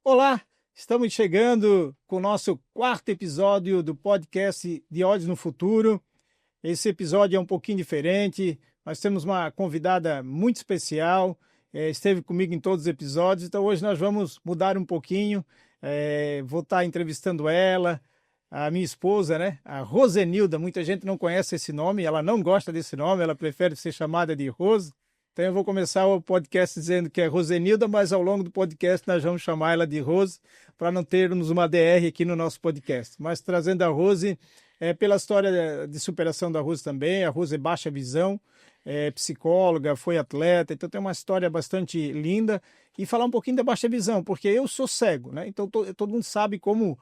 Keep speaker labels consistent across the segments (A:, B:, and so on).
A: Olá, estamos chegando com o nosso quarto episódio do podcast de Olhos no Futuro. Esse episódio é um pouquinho diferente, nós temos uma convidada muito especial, esteve comigo em todos os episódios, então hoje nós vamos mudar um pouquinho, vou estar entrevistando ela, a minha esposa, né? A Rosenilda. Muita gente não conhece esse nome, ela não gosta desse nome, ela prefere ser chamada de Rose. Então eu vou começar o podcast dizendo que é Rosenilda, mas ao longo do podcast nós vamos chamar ela de Rose, para não termos uma DR aqui no nosso podcast. Mas trazendo a Rose, pela história de superação da Rose também, a Rose é baixa visão, é psicóloga, foi atleta, então tem uma história bastante linda. E falar um pouquinho da baixa visão, porque eu sou cego, né? Então todo mundo sabe como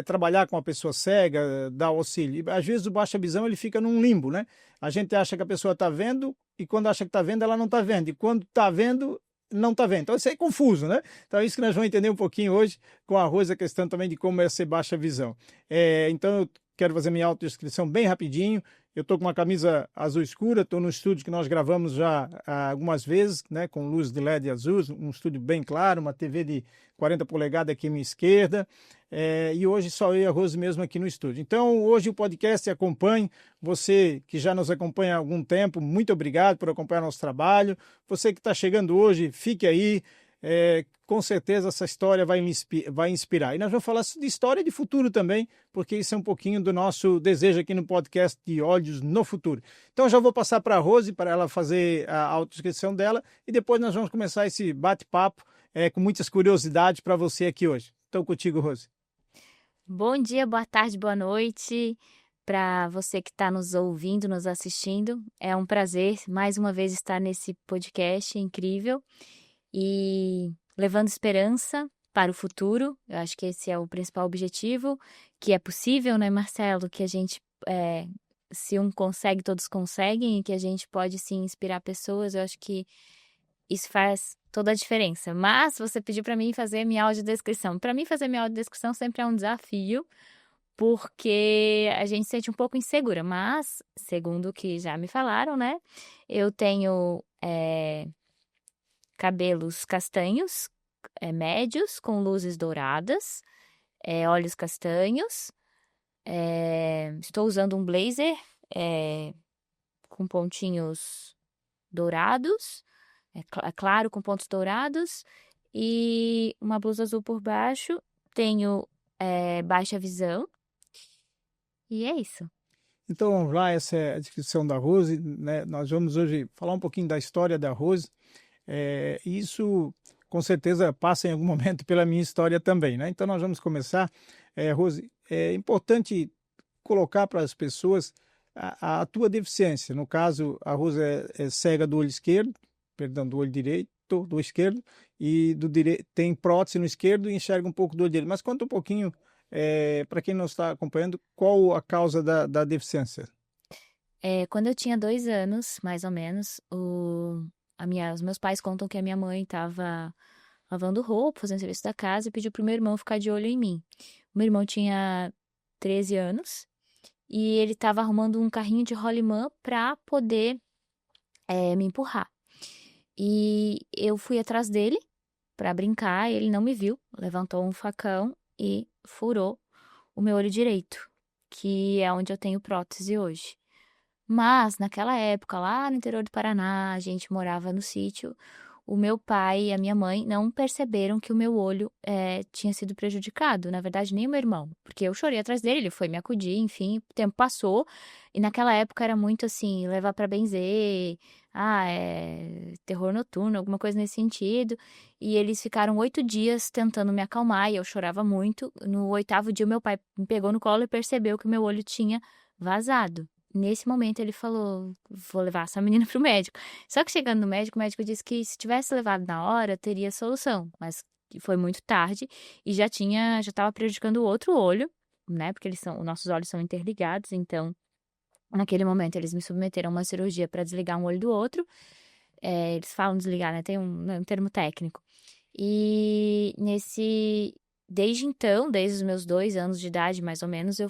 A: trabalhar com uma pessoa cega, dar auxílio. E, às vezes o baixa visão ele fica num limbo, né? A gente acha que a pessoa está vendo e quando acha que está vendo, ela não está vendo. E quando está vendo, não está vendo. Então isso é confuso, né? Então é isso que nós vamos entender um pouquinho hoje com a Rose, a questão também de como é ser baixa visão. Então eu quero fazer minha autodescrição bem rapidinho. Eu estou com uma camisa azul escura, estou no estúdio que nós gravamos já algumas vezes, né, com luz de LED azul, um estúdio bem claro, uma TV de 40 polegadas aqui à minha esquerda, e hoje só eu e a Rose mesmo aqui no estúdio. Então, hoje o podcast acompanhe, você que já nos acompanha há algum tempo, muito obrigado por acompanhar nosso trabalho. Você que está chegando hoje, fique aí. Com certeza essa história vai inspirar. E nós vamos falar de história de futuro também, porque isso é um pouquinho do nosso desejo aqui no podcast de Olhos no Futuro. Então já vou passar para a Rose, para ela fazer a autodescrição dela, e depois nós vamos começar esse bate-papo com muitas curiosidades para você aqui hoje. Então contigo, Rose.
B: Bom dia, boa tarde, boa noite para você que está nos ouvindo, nos assistindo. É um prazer mais uma vez estar nesse podcast incrível e levando esperança para o futuro. Eu acho que esse é o principal objetivo, que é possível, né, Marcelo? Que a gente, se um consegue, todos conseguem, e que a gente pode sim inspirar pessoas. Eu acho que isso faz toda a diferença. Mas você pediu para mim fazer minha audiodescrição. Para mim, fazer minha audiodescrição sempre é um desafio, porque a gente se sente um pouco insegura. Mas, segundo o que já me falaram, né, eu tenho cabelos castanhos, médios, com luzes douradas, olhos castanhos. Estou usando um blazer com pontinhos dourados, claro, com pontos dourados, e uma blusa azul por baixo. Tenho baixa visão, e é isso.
A: Então vamos lá, essa é a descrição da Rose, né? Nós vamos hoje falar um pouquinho da história da Rose. Isso com certeza passa em algum momento pela minha história também, né? Então nós vamos começar. Rose, é importante colocar para as pessoas a tua deficiência. No caso, a Rose é cega do olho esquerdo, perdão, do olho direito, do esquerdo, e do direito tem prótese no esquerdo e enxerga um pouco do olho direito. Mas conta um pouquinho, para quem não está acompanhando, qual a causa da deficiência?
B: Quando eu tinha 2 anos, mais ou menos, os meus pais contam que a minha mãe estava lavando roupa, fazendo serviço da casa, e pediu pro meu irmão ficar de olho em mim. O meu irmão tinha 13 anos e ele estava arrumando um carrinho de rolimã para poder me empurrar. E eu fui atrás dele para brincar, e ele não me viu, levantou um facão e furou o meu olho direito, que é onde eu tenho prótese hoje. Mas, naquela época, lá no interior do Paraná, a gente morava no sítio, o meu pai e a minha mãe não perceberam que o meu olho tinha sido prejudicado. Na verdade, nem o meu irmão, porque eu chorei atrás dele, ele foi me acudir, enfim, o tempo passou. E naquela época era muito assim, levar pra benzer, terror noturno, alguma coisa nesse sentido. E eles ficaram 8 dias tentando me acalmar e eu chorava muito. No 8º dia, meu pai me pegou no colo e percebeu que o meu olho tinha vazado. Nesse momento ele falou, vou levar essa menina pro médico. Só que chegando no médico, o médico disse que se tivesse levado na hora, teria solução. Mas foi muito tarde e já estava prejudicando o outro olho, né? Porque os nossos olhos são interligados, então naquele momento eles me submeteram a uma cirurgia para desligar um olho do outro. Eles falam desligar, né? Tem um termo técnico. E desde então, desde os meus 2 anos de idade, mais ou menos, eu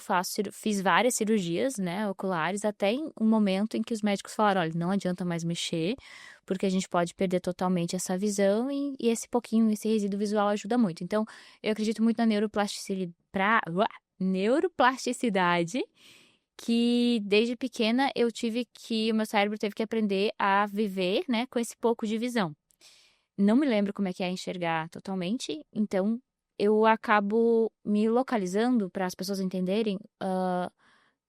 B: fiz várias cirurgias, né, oculares, até em um momento em que os médicos falaram: olha, não adianta mais mexer, porque a gente pode perder totalmente essa visão e esse resíduo visual ajuda muito. Então, eu acredito muito na neuroplasticidade, que desde pequena o meu cérebro teve que aprender a viver, né, com esse pouco de visão. Não me lembro como é que é enxergar totalmente, então eu acabo me localizando para as pessoas entenderem,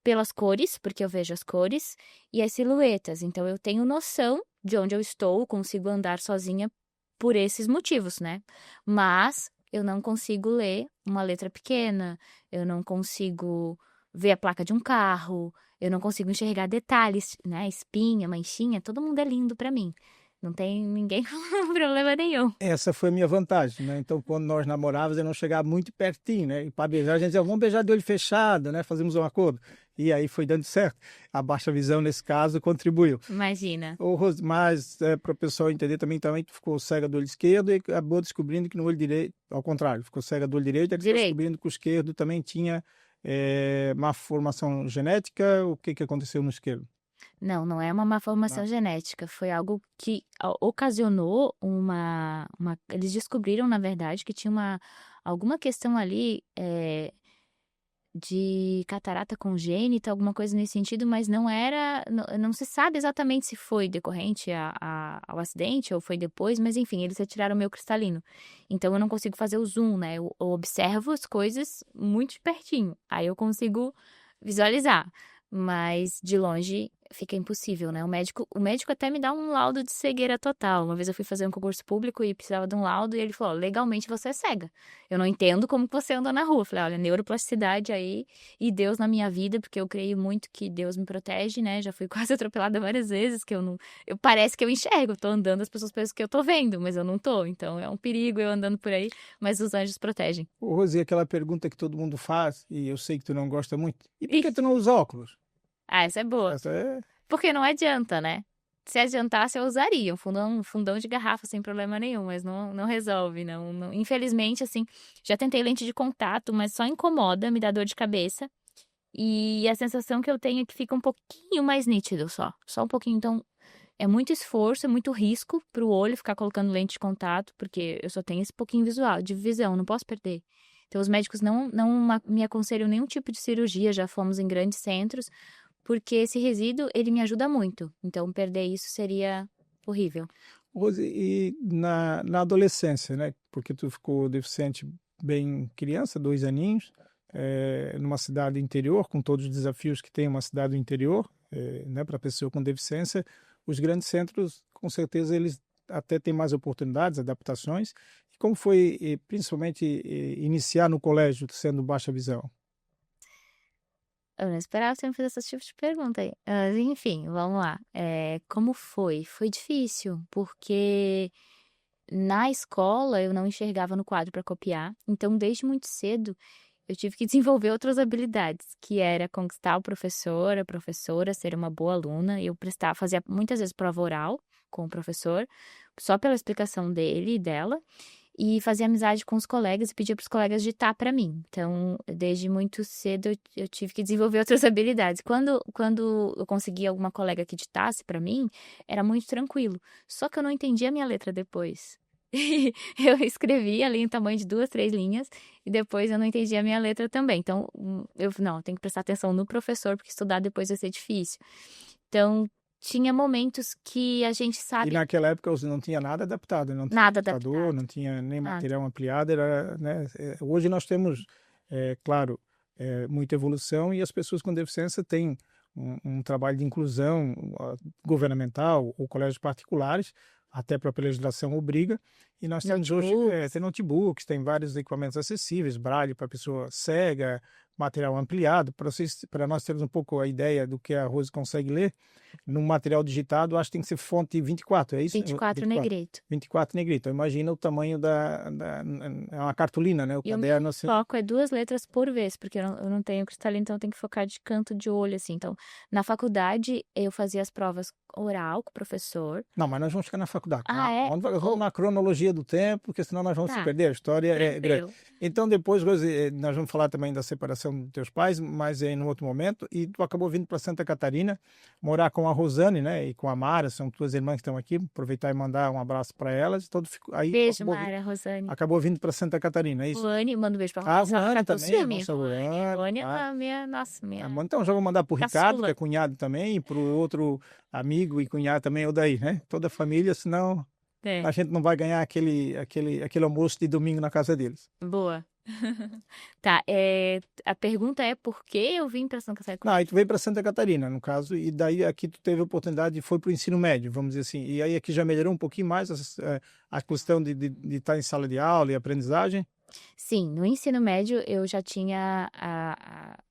B: pelas cores, porque eu vejo as cores, e as silhuetas. Então eu tenho noção de onde eu estou, consigo andar sozinha por esses motivos, né. Mas eu não consigo ler uma letra pequena, eu não consigo ver a placa de um carro, eu não consigo enxergar detalhes, né, espinha, manchinha, todo mundo é lindo para mim. Não tem ninguém com problema nenhum.
A: Essa foi a minha vantagem, né? Então, quando nós namorávamos, eu não chegava muito pertinho, né? E para beijar, a gente dizia, vamos beijar de olho fechado, né? Fazemos um acordo. E aí foi dando certo. A baixa visão, nesse caso, contribuiu.
B: Imagina.
A: Mas, para o pessoal entender também tu ficou cega do olho esquerdo e acabou descobrindo que no olho direito, ao contrário, ficou cega do olho direito e acabou descobrindo que o esquerdo também tinha má formação genética. O que aconteceu no esquerdo?
B: Não, não é uma má formação genética, foi algo que ocasionou eles descobriram, na verdade, que tinha alguma questão ali, de catarata congênita, alguma coisa nesse sentido, mas não se sabe exatamente se foi decorrente ao acidente ou foi depois, mas enfim, eles retiraram o meu cristalino. Então eu não consigo fazer o zoom, né, eu observo as coisas muito de pertinho, aí eu consigo visualizar, mas de longe fica impossível, né. O médico até me dá um laudo de cegueira total. Uma vez eu fui fazer um concurso público e precisava de um laudo e ele falou: "Legalmente você é cega. Eu não entendo como que você anda na rua". Eu falei: "Olha, neuroplasticidade aí e Deus na minha vida", porque eu creio muito que Deus me protege, né, já fui quase atropelada várias vezes, que parece que eu enxergo, eu tô andando, as pessoas pensam que eu tô vendo, mas eu não tô, então é um perigo eu andando por aí, mas os anjos protegem.
A: Ô, Rosi, aquela pergunta que todo mundo faz, e eu sei que tu não gosta muito, e por que tu não usa óculos?
B: Ah, essa é boa.
A: Essa é...
B: Porque não adianta, né. Se adiantasse, eu usaria um fundão de garrafa sem problema nenhum, mas não resolve, não infelizmente, assim, já tentei lente de contato, mas só incomoda, me dá dor de cabeça, e a sensação que eu tenho é que fica um pouquinho mais nítido só um pouquinho. Então, é muito esforço, é muito risco para o olho ficar colocando lente de contato, porque eu só tenho esse pouquinho de visão, não posso perder. Então os médicos não me aconselham nenhum tipo de cirurgia, já fomos em grandes centros, porque esse resíduo, ele me ajuda muito, então perder isso seria horrível.
A: Rose, e na adolescência, né? Porque tu ficou deficiente bem criança, 2 aninhos, numa cidade interior, com todos os desafios que tem uma cidade do interior, né? Para pessoa com deficiência, os grandes centros, com certeza, eles até têm mais oportunidades, adaptações. E como foi, principalmente, iniciar no colégio sendo baixa visão?
B: Eu não esperava você me fazer esse tipo de pergunta aí. Mas enfim, vamos lá. Como foi? Foi difícil, porque na escola eu não enxergava no quadro para copiar, então desde muito cedo eu tive que desenvolver outras habilidades, que era conquistar o professor, a professora, ser uma boa aluna. Eu fazia muitas vezes prova oral com o professor, só pela explicação dele e dela, e fazia amizade com os colegas e pedia para os colegas ditar para mim. Então, desde muito cedo eu tive que desenvolver outras habilidades. Quando eu conseguia alguma colega que ditasse para mim, era muito tranquilo. Só que eu não entendia a minha letra depois. Eu escrevia ali em tamanho de 2, 3 linhas e depois eu não entendia a minha letra também. Então, não, tenho que prestar atenção no professor, porque estudar depois vai ser difícil. Então, tinha momentos que a gente
A: E
B: sabe
A: naquela época você não tinha nada adaptado, não tinha
B: nada
A: computador,
B: adaptado,
A: não tinha nem
B: nada.
A: material ampliado, era, né? Hoje nós temos, claro, muita evolução e as pessoas com deficiência têm um trabalho de inclusão governamental ou colégios particulares, até a própria legislação obriga, e nós temos hoje
B: Notebooks.
A: tem notebooks, tem vários equipamentos acessíveis, braille para pessoa cega, material ampliado, para nós termos um pouco a ideia do que a Rose consegue ler, no material digitado, acho que tem que ser fonte 24, é isso?
B: 24 negrito.
A: 24 negrito. Então, imagina o tamanho é uma cartolina, né? O
B: E o meu
A: caderno assim.
B: foco é 2 letras por vez, porque eu não tenho cristalino, então eu tenho que focar de canto de olho, assim. Então, na faculdade, eu fazia as provas oral com o professor.
A: Não, mas nós vamos ficar na faculdade.
B: Ah, é?
A: Vamos na cronologia cronologia do tempo, porque senão nós vamos se
B: Tá,
A: perder. A história é grande.
B: tranquilo.
A: Então, depois, Rose, nós vamos falar também da separação dos teus pais, mas em um outro momento. E tu acabou vindo para Santa Catarina, morar com a Rosane, né? E com a Mara, são tuas irmãs que estão aqui. Aproveitar e mandar um abraço para elas. Aí tu
B: Beijo, Mara, Rosane.
A: acabou vindo para Santa Catarina, é isso?
B: Ruane, manda um beijo pra
A: Ah,
B: Ruane.
A: Ruane
B: Tá
A: também,
B: minha
A: nossa,
B: Ruane. Ruane é
A: Ah,
B: a minha, nossa, minha
A: então já vou mandar pro Ricardo, que
B: caçula.
A: é cunhado também, e pro outro amigo e cunhado também, o daí, né? Toda a família, senão
B: É,
A: a gente não vai ganhar aquele almoço de domingo na casa deles.
B: boa. Tá, a pergunta é por que eu vim pra Santa
A: Não,
B: Catarina?
A: aí tu veio para Santa Catarina, no caso, e daí aqui tu teve a oportunidade, foi pro ensino médio, vamos dizer assim. E aí aqui já melhorou um pouquinho mais a questão de estar em sala de aula e aprendizagem.
B: Sim, no ensino médio eu já tinha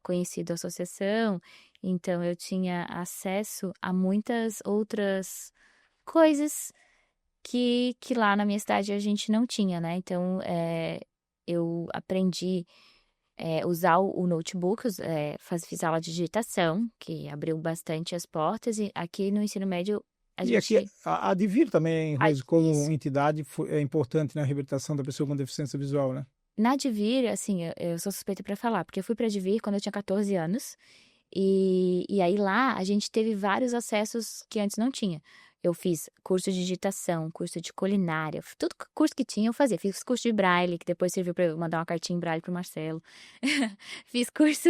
B: conhecido a associação, então eu tinha acesso a muitas outras coisas que lá na minha cidade a gente não tinha, né? Então, eu aprendi usar o notebook, fiz aula de digitação, que abriu bastante as portas, e aqui no ensino médio a
A: E aqui
B: gente.
A: a Advir também,
B: Ah,
A: Rose, como
B: isso.
A: entidade, é importante na reabilitação da pessoa com deficiência visual, né?
B: Na Advir, assim, eu sou suspeita para falar, porque eu fui para Advir quando eu tinha 14 anos, e aí lá a gente teve vários acessos que antes não tinha. Eu fiz curso de digitação, curso de culinária, tudo curso que tinha eu fazia. Fiz curso de braille, que depois serviu para eu mandar uma cartinha em braille pro Marcelo. Fiz curso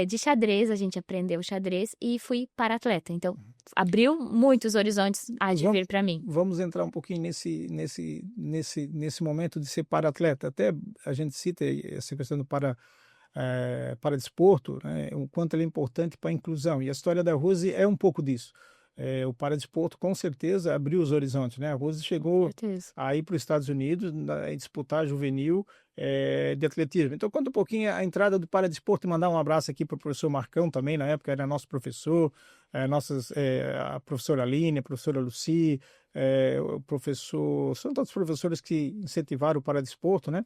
B: de xadrez, a gente aprendeu xadrez e fui para atleta. Então, abriu muitos horizontes a Advir para mim.
A: Vamos entrar um pouquinho nesse momento de ser para-atleta. Até a gente cita essa questão do para-desporto, né? O quanto ele é importante para a inclusão. E a história da Rose é um pouco disso. O para-desporto, com certeza, abriu os horizontes, né? A Rose
B: Com
A: chegou
B: certeza.
A: a ir para os Estados Unidos e disputar juvenil de atletismo. Então, conta um pouquinho a entrada do para-desporto e mandar um abraço aqui para o professor Marcão também, na época era nosso professor, a professora Aline, a professora Luci, o professor... São todos os professores que incentivaram o para-desporto, né?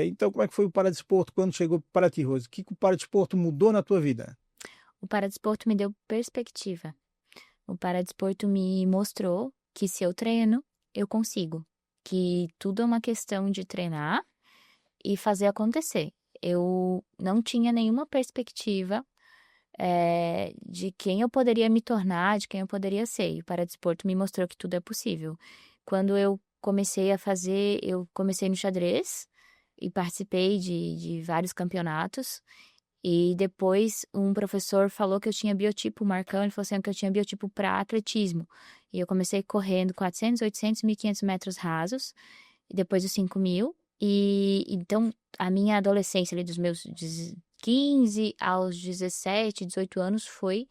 A: Então, como é que foi o para-desporto quando chegou para ti, Rose? O que o para-desporto mudou na tua vida?
B: O paradesporto me deu perspectiva. O paradesporto me mostrou que se eu treino, eu consigo. Que tudo é uma questão de treinar e fazer acontecer. Eu não tinha nenhuma perspectiva de quem eu poderia me tornar, de quem eu poderia ser. E o paradesporto me mostrou que tudo é possível. Quando eu comecei a fazer, eu comecei no xadrez e participei de vários campeonatos. E depois um professor falou que eu tinha biotipo, o Marcão, ele falou assim que eu tinha biotipo para atletismo. E eu comecei correndo 400, 800, 1.500 metros rasos, e depois os 5.000. E então a minha adolescência ali dos meus 15 aos 17, 18 anos foi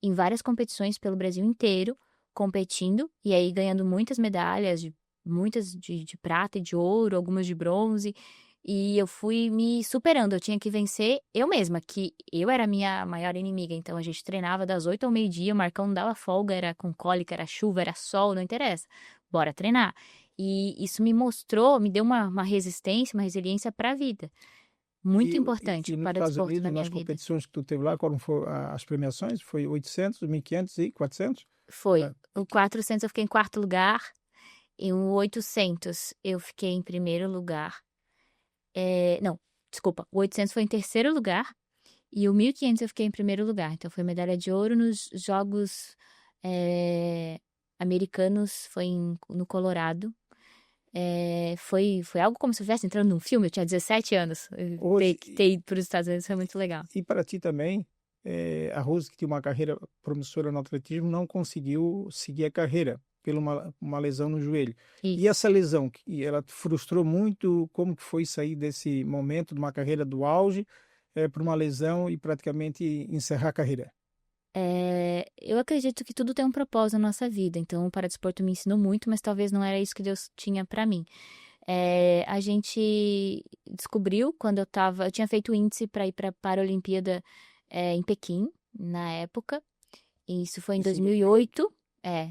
B: em várias competições pelo Brasil inteiro, competindo e aí ganhando muitas medalhas, muitas de prata e de ouro, algumas de bronze. E eu fui me superando, eu tinha que vencer eu mesma, que eu era a minha maior inimiga. Então a gente treinava das 8 ao meio-dia, o Marcão não dava folga, era com cólica, era chuva, era sol, não interessa. Bora treinar. E isso me mostrou, me deu uma resistência, uma resiliência para a vida. Muito importante
A: E nos
B: para o
A: Estados
B: desporto
A: Unidos,
B: na minha
A: nas
B: vida.
A: competições que tu teve lá, quais foram as premiações? Foi 800, 1.500 e 400?
B: Foi.
A: É.
B: O 400 eu fiquei em quarto lugar, e o 800 eu fiquei em primeiro lugar. Não, desculpa, o 800 foi em terceiro lugar e o 1.500 eu fiquei em primeiro lugar. Então foi medalha de ouro nos Jogos Americanos, foi no Colorado. Foi algo como se eu estivesse entrando num filme, eu tinha 17 anos.
A: Rose,
B: Ter ido para os Estados Unidos foi muito legal.
A: e para ti também, a Rose, que tinha uma carreira promissora no atletismo, não conseguiu seguir a carreira por uma lesão no joelho. E
B: Isso.
A: essa lesão, que ela te frustrou muito, como que foi sair desse momento de uma carreira do auge para uma lesão e praticamente encerrar a carreira?
B: Eu acredito que tudo tem um propósito na nossa vida, então o paradesporto me ensinou muito, mas talvez não era isso que Deus tinha para mim. A gente descobriu quando eu tinha feito índice para ir para a Paralimpíada em Pequim, na época, e isso foi em
A: Isso em
B: 2008.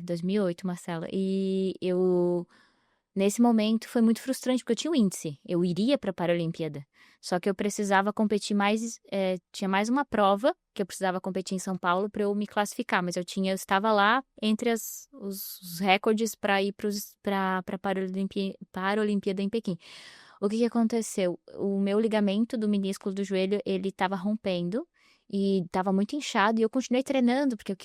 B: 2008, Marcela. E eu Nesse momento foi muito frustrante, porque eu tinha um índice, eu iria para a Paralimpíada, só que eu precisava competir mais, tinha mais uma prova que eu precisava competir em São Paulo para eu me classificar, mas eu estava lá entre os recordes para ir para a Paralimpíada em Pequim. O que aconteceu? O meu ligamento do menisco do joelho, ele estava rompendo e estava muito inchado e eu continuei treinando, porque eu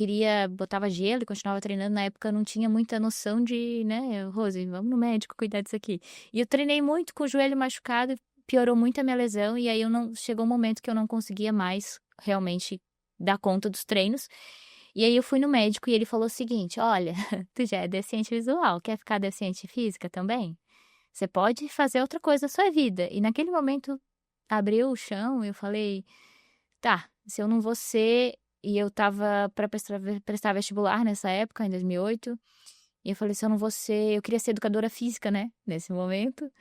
B: botava gelo e continuava treinando. Na época eu não tinha muita noção de, né, Rose, vamos no médico cuidar disso aqui. E eu treinei muito com o joelho machucado, piorou muito a minha lesão e aí chegou um momento que eu não conseguia mais realmente dar conta dos treinos. E aí eu fui no médico e ele falou o seguinte: olha, tu já é deficiente visual, quer ficar deficiente física também? Você pode fazer outra coisa na sua vida. E naquele momento abriu o chão e eu falei, tá, se eu não vou ser. E eu tava para prestar vestibular nessa época, em 2008. E eu falei, se eu não vou ser. Eu queria ser educadora física, né, nesse momento.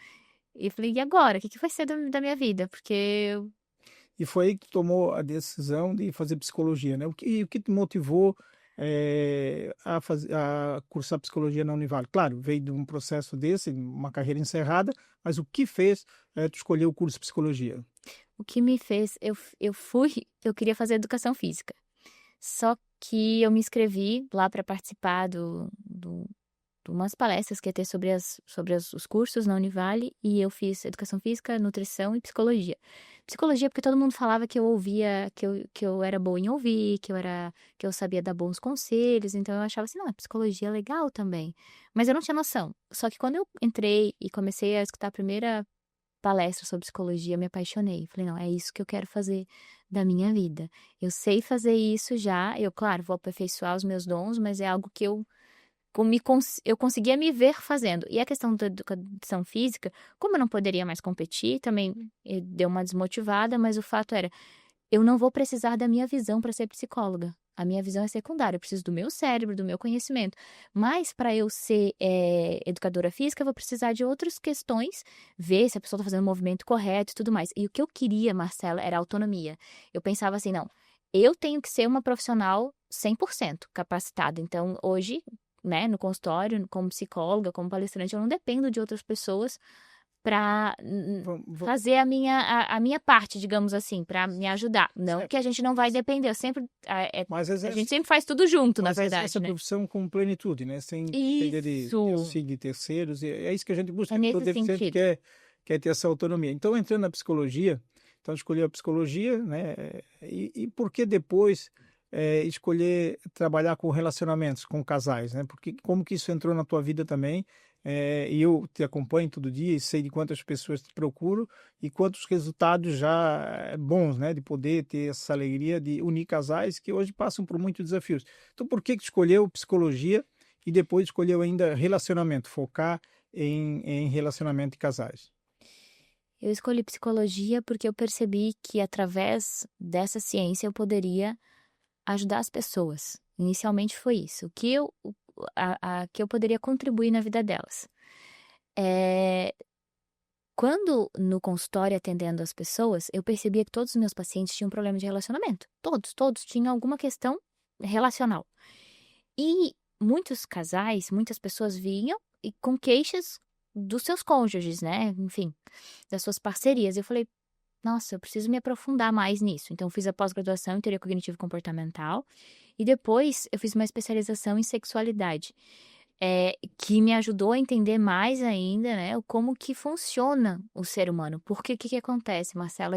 B: E eu falei, e agora? O que vai ser da minha vida? Porque
A: E foi aí que tu tomou a decisão de fazer psicologia, né? O que te motivou a cursar psicologia na Univale? Claro, veio de um processo desse, uma carreira encerrada, mas o que fez tu escolher o curso de psicologia?
B: o que me fez. Eu queria fazer educação física. Só que eu me inscrevi lá para participar de umas palestras que ia ter os cursos na Univale e eu fiz educação física, nutrição e psicologia. Psicologia porque todo mundo falava que eu ouvia, que eu era boa em ouvir, que eu sabia dar bons conselhos, então eu achava assim, não, a psicologia é legal também. Mas eu não tinha noção. Só que quando eu entrei e comecei a escutar a primeira palestra sobre psicologia, me apaixonei. Falei, não, é isso que eu quero fazer da minha vida. Eu sei fazer isso já, claro, vou aperfeiçoar os meus dons, mas é algo que eu conseguia me ver fazendo. E a questão da educação física, como eu não poderia mais competir, também deu uma desmotivada, mas o fato era, eu não vou precisar da minha visão para ser psicóloga. A minha visão é secundária, eu preciso do meu cérebro, do meu conhecimento. Mas para eu ser educadora física, eu vou precisar de outras questões, ver se a pessoa está fazendo o movimento correto e tudo mais. E o que eu queria, Marcela, era autonomia. Eu pensava assim, não, eu tenho que ser uma profissional 100% capacitada. Então, hoje, né, no consultório, como psicóloga, como palestrante, eu não dependo de outras pessoas para fazer a minha parte, digamos assim, para me ajudar. Não
A: Certo.
B: que a gente não vai depender, eu sempre
A: Mas
B: a gente sempre faz tudo junto, na verdade,
A: essa
B: né?
A: profissão com plenitude, né? Sem depender de
B: Isso,
A: auxílio de terceiros. E é isso que a gente busca,
B: é
A: que todo
B: nesse
A: deficiente
B: sentido.
A: quer ter essa autonomia. Então, entrando na psicologia, então escolhi a psicologia, né? E por que depois escolher trabalhar com relacionamentos, com casais, né? Porque como que isso entrou na tua vida também? E eu te acompanho todo dia e sei de quantas pessoas te procuram e quantos resultados já bons, né? De poder ter essa alegria de unir casais que hoje passam por muitos desafios. Então, por que escolheu psicologia e depois escolheu ainda relacionamento, focar em relacionamento de casais?
B: Eu escolhi psicologia porque eu percebi que através dessa ciência eu poderia ajudar as pessoas. Inicialmente foi isso, que eu poderia contribuir na vida delas. É, Quando no consultório atendendo as pessoas, eu percebia que todos os meus pacientes tinham problema de relacionamento. Todos tinham alguma questão relacional. E muitos casais, muitas pessoas vinham e com queixas dos seus cônjuges, né? Enfim, das suas parcerias. Eu falei, nossa, eu preciso me aprofundar mais nisso. Então, eu fiz a pós-graduação em teoria cognitivo e comportamental e depois eu fiz uma especialização em sexualidade, que me ajudou a entender mais ainda, né, como que funciona o ser humano. Porque o que que acontece, Marcela?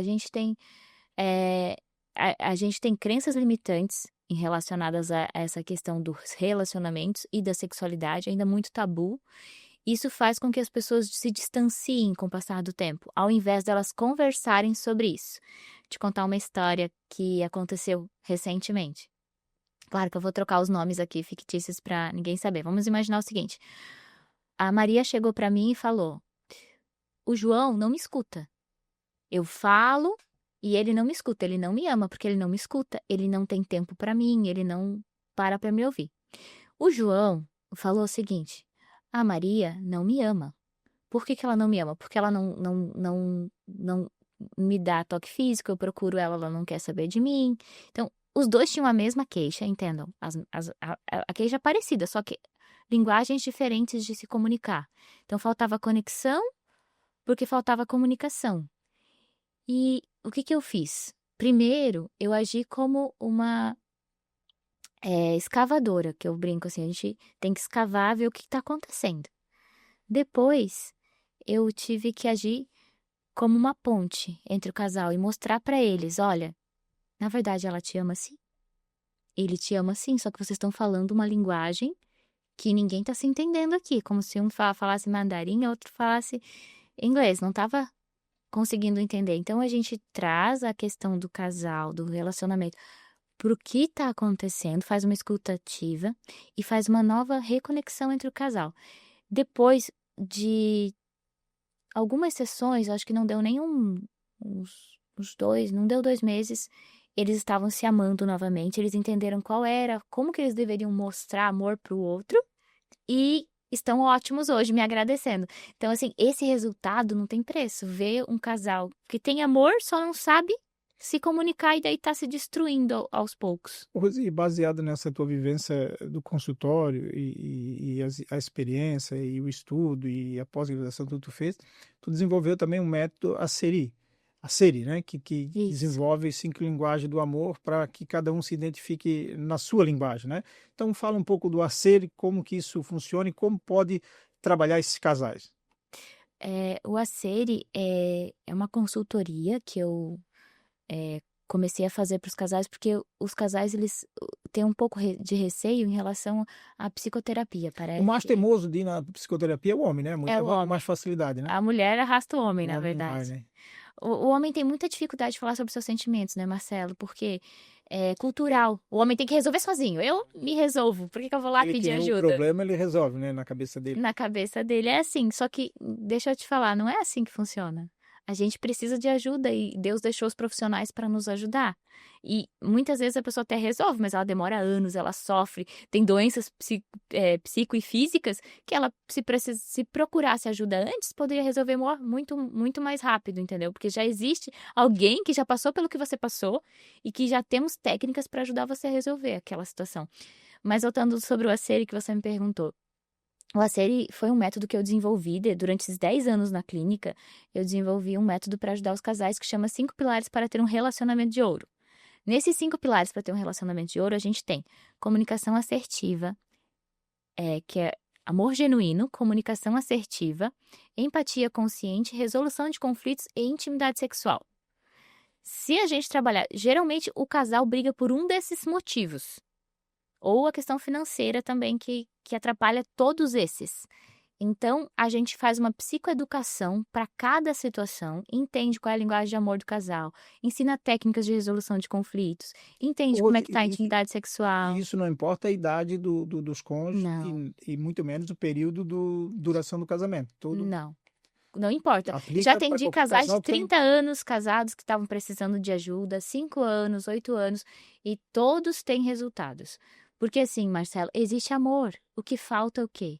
B: Eh, a gente tem crenças limitantes relacionadas a essa questão dos relacionamentos e da sexualidade, ainda muito tabu. Isso faz com que as pessoas se distanciem com o passar do tempo, ao invés delas conversarem sobre isso. Te contar uma história que aconteceu recentemente. Claro que eu vou trocar os nomes aqui fictícios para ninguém saber. Vamos imaginar o seguinte: a Maria chegou para mim e falou: "O João não me escuta. Eu falo e ele não me escuta. Ele não me ama porque ele não me escuta. Ele não tem tempo para mim. Ele não para me ouvir." O João falou o seguinte: "A Maria não me ama. Por que que ela não me ama? Porque ela não me dá toque físico, eu procuro ela, ela não quer saber de mim." Então, os dois tinham a mesma queixa, entendam? A queixa é parecida, só que linguagens diferentes de se comunicar. Então, faltava conexão porque faltava comunicação. E o que eu fiz? Primeiro, eu agi como uma escavadora, que eu brinco assim, a gente tem que escavar, ver o que está acontecendo. Depois, eu tive que agir como uma ponte entre o casal e mostrar para eles, olha, na verdade ela te ama sim, ele te ama sim, só que vocês estão falando uma linguagem que ninguém está se entendendo aqui, como se um falasse mandarim e outro falasse inglês, não estava conseguindo entender. Então a gente traz a questão do casal, do relacionamento, para o que está acontecendo, faz uma escuta ativa e faz uma nova reconexão entre o casal. Depois de algumas sessões, acho que não deu não deu 2 meses, eles estavam se amando novamente, eles entenderam como que eles deveriam mostrar amor para o outro e estão ótimos hoje, me agradecendo. Então, assim, esse resultado não tem preço. Ver um casal que tem amor, só não sabe se comunicar e daí tá se destruindo aos poucos.
A: Rose, baseado nessa tua vivência do consultório a experiência e o estudo e a pós-graduação que tu fez, tu desenvolveu também um método a SERI, né? Que desenvolve 5 linguagens do amor para que cada um se identifique na sua linguagem, né? Então fala um pouco do ACERI, como que isso funciona e como pode trabalhar esses casais.
B: O ACERI é uma consultoria que eu comecei a fazer para os casais, porque os casais eles têm um pouco de receio em relação à psicoterapia,
A: O
B: parece.
A: mais teimoso de ir na psicoterapia é o homem, né?
B: É o
A: Com
B: homem.
A: mais facilidade, né?
B: A mulher arrasta o homem,
A: O
B: na
A: homem não vai,
B: verdade.
A: né?
B: O homem tem muita dificuldade de falar sobre seus sentimentos, né, Marcelo? Porque é cultural. O homem tem que resolver sozinho. Eu me resolvo. Por que eu vou lá
A: Ele
B: pedir
A: tem o
B: ajuda?
A: problema, ele resolve, né? Na cabeça dele.
B: Na cabeça dele é assim. Só que, deixa eu te falar, não é assim que funciona. A gente precisa de ajuda e Deus deixou os profissionais para nos ajudar. E muitas vezes a pessoa até resolve, mas ela demora anos, ela sofre, tem doenças psico e físicas que ela, se procurasse ajuda antes, poderia resolver muito, muito mais rápido, entendeu? Porque já existe alguém que já passou pelo que você passou e que já temos técnicas para ajudar você a resolver aquela situação. Mas voltando sobre o ACERI que você me perguntou. O ACERI foi um método que eu desenvolvi durante esses 10 anos na clínica. Eu desenvolvi um método para ajudar os casais que chama 5 pilares para ter um relacionamento de ouro. Nesses 5 pilares para ter um relacionamento de ouro, a gente tem comunicação assertiva, que é amor genuíno, comunicação assertiva, empatia consciente, resolução de conflitos e intimidade sexual. Se a gente trabalhar, geralmente o casal briga por um desses motivos. Ou a questão financeira também, que atrapalha todos esses. Então, a gente faz uma psicoeducação para cada situação, entende qual é a linguagem de amor do casal, ensina técnicas de resolução de conflitos, entende como é que está a intimidade sexual.
A: E isso não importa a idade dos cônjuges e muito menos o período duração do casamento. Tudo
B: Não importa. Já atendi casais de 30 anos casados que estavam precisando de ajuda, 5 anos, 8 anos, e todos têm resultados. Porque assim, Marcelo, existe amor. O que falta é o quê?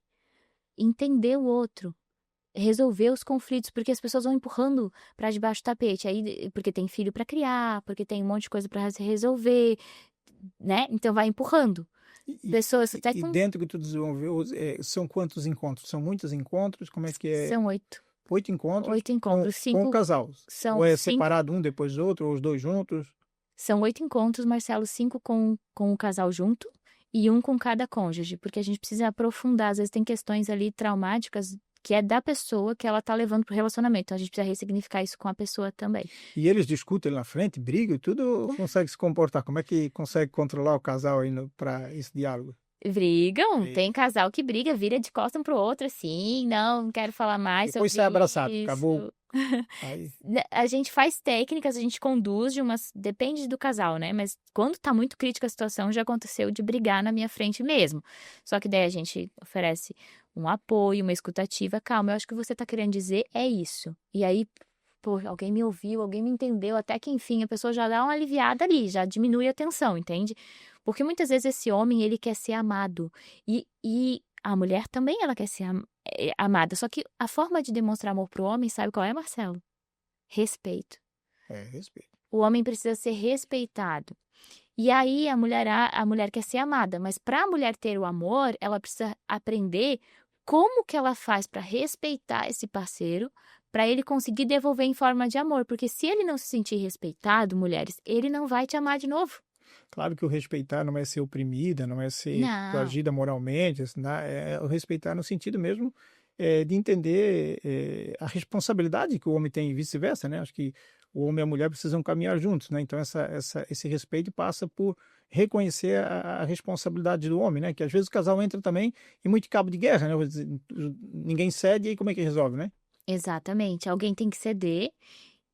B: Entender o outro. Resolver os conflitos, porque as pessoas vão empurrando para debaixo do tapete. Aí, porque tem filho para criar, porque tem um monte de coisa para se resolver, né? Então vai empurrando. Pessoas até
A: e dentro que tu desenvolveu, são quantos encontros? São muitos encontros? Como é que é?
B: São 8.
A: 8 encontros?
B: 8 encontros.
A: Com o casal? Ou é
B: 5...
A: separado um depois do outro, ou os dois juntos?
B: São 8 encontros, Marcelo, 5 com o casal junto e 1 com cada cônjuge, porque a gente precisa aprofundar. Às vezes tem questões ali traumáticas que é da pessoa que ela tá levando pro relacionamento. Então a gente precisa ressignificar isso com a pessoa também.
A: E eles discutem lá na frente, brigam e tudo, ou consegue se comportar? Como é que consegue controlar o casal aí para esse diálogo?
B: Brigam, tem casal que briga, vira de costas um pro outro assim, não quero falar mais
A: depois
B: sobre
A: sai abraçado,
B: isso.
A: acabou. Aí.
B: A gente faz técnicas, a gente conduz depende do casal, né? Mas quando tá muito crítica a situação, já aconteceu de brigar na minha frente mesmo. Só que daí a gente oferece um apoio, uma escutativa. Calma, eu acho que você tá querendo dizer é isso. E aí, pô, alguém me ouviu, alguém me entendeu, até que enfim, a pessoa já dá uma aliviada ali, já diminui a tensão, entende? Porque muitas vezes esse homem, ele quer ser amado. E a mulher também, ela quer ser amada. Só que a forma de demonstrar amor pro homem, sabe qual é, Marcelo? Respeito.
A: Respeito.
B: O homem precisa ser respeitado. E aí a mulher quer ser amada, mas para a mulher ter o amor, ela precisa aprender como que ela faz para respeitar esse parceiro, para ele conseguir devolver em forma de amor, porque se ele não se sentir respeitado, mulheres, ele não vai te amar de novo.
A: Claro que o respeitar não é ser oprimida, não é ser
B: Não.
A: coagida moralmente, assim, né? É o respeitar no sentido mesmo de entender a responsabilidade que o homem tem e vice-versa, né? Acho que o homem e a mulher precisam caminhar juntos, né? Então esse respeito passa por reconhecer a responsabilidade do homem, né? Que às vezes o casal entra também em muito cabo de guerra, né? Ninguém cede e aí como é que resolve, né?
B: Exatamente, alguém tem que ceder.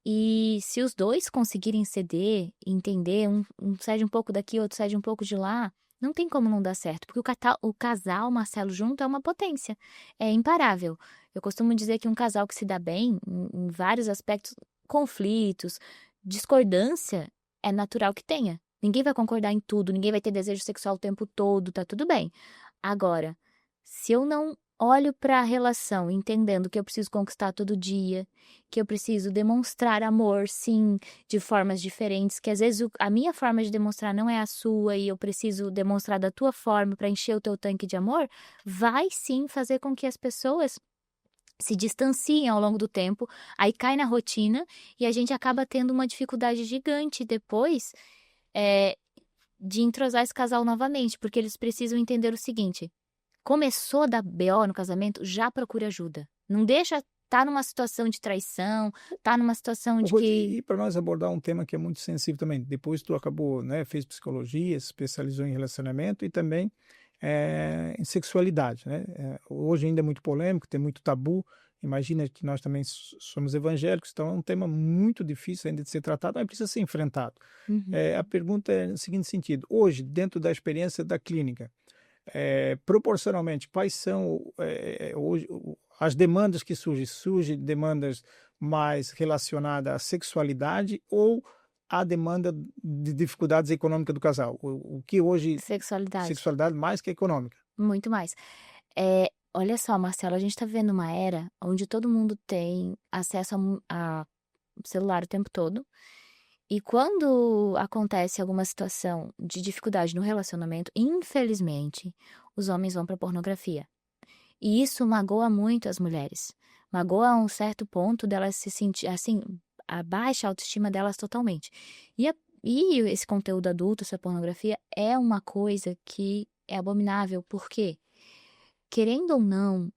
B: E se os dois conseguirem ceder, entender, um cede um pouco daqui, outro cede um pouco de lá, não tem como não dar certo, porque o casal Marcelo junto é uma potência, é imparável. Eu costumo dizer que um casal que se dá bem, em vários aspectos, conflitos, discordância, é natural que tenha. Ninguém vai concordar em tudo, ninguém vai ter desejo sexual o tempo todo, tá tudo bem. Agora, se eu não olho para a relação entendendo que eu preciso conquistar todo dia, que eu preciso demonstrar amor, sim, de formas diferentes, que às vezes a minha forma de demonstrar não é a sua e eu preciso demonstrar da tua forma para encher o teu tanque de amor, vai sim fazer com que as pessoas se distanciem ao longo do tempo, aí cai na rotina e a gente acaba tendo uma dificuldade gigante depois eh, de entrosar esse casal novamente, porque eles precisam entender o seguinte: começou a dar BO no casamento, já procure ajuda. Não deixa tá numa situação de traição, tá numa situação
A: Ô,
B: de
A: Rose,
B: que
A: e para nós abordar um tema que é muito sensível também, depois tu acabou, né, fez psicologia, se especializou em relacionamento e também em sexualidade, né? Hoje ainda é muito polêmico, tem muito tabu. Imagina que nós também somos evangélicos, então é um tema muito difícil ainda de ser tratado, mas precisa ser enfrentado.
B: Uhum.
A: A pergunta é no seguinte sentido: hoje, dentro da experiência da clínica, proporcionalmente, quais são hoje as demandas que surgem? Surgem demandas mais relacionadas à sexualidade ou à demanda de dificuldades econômicas do casal? O que hoje,
B: Sexualidade,
A: sexualidade mais que econômica?
B: muito mais. Olha só, Marcelo, a gente tá vivendo uma era onde todo mundo tem acesso a celular o tempo todo. E quando acontece alguma situação de dificuldade no relacionamento, infelizmente, os homens vão para pornografia. E isso magoa muito as mulheres. Magoa a um certo ponto delas se sentir, assim, abaixa a autoestima delas totalmente. E esse conteúdo adulto, essa pornografia, é uma coisa que é abominável, porque, querendo ou não,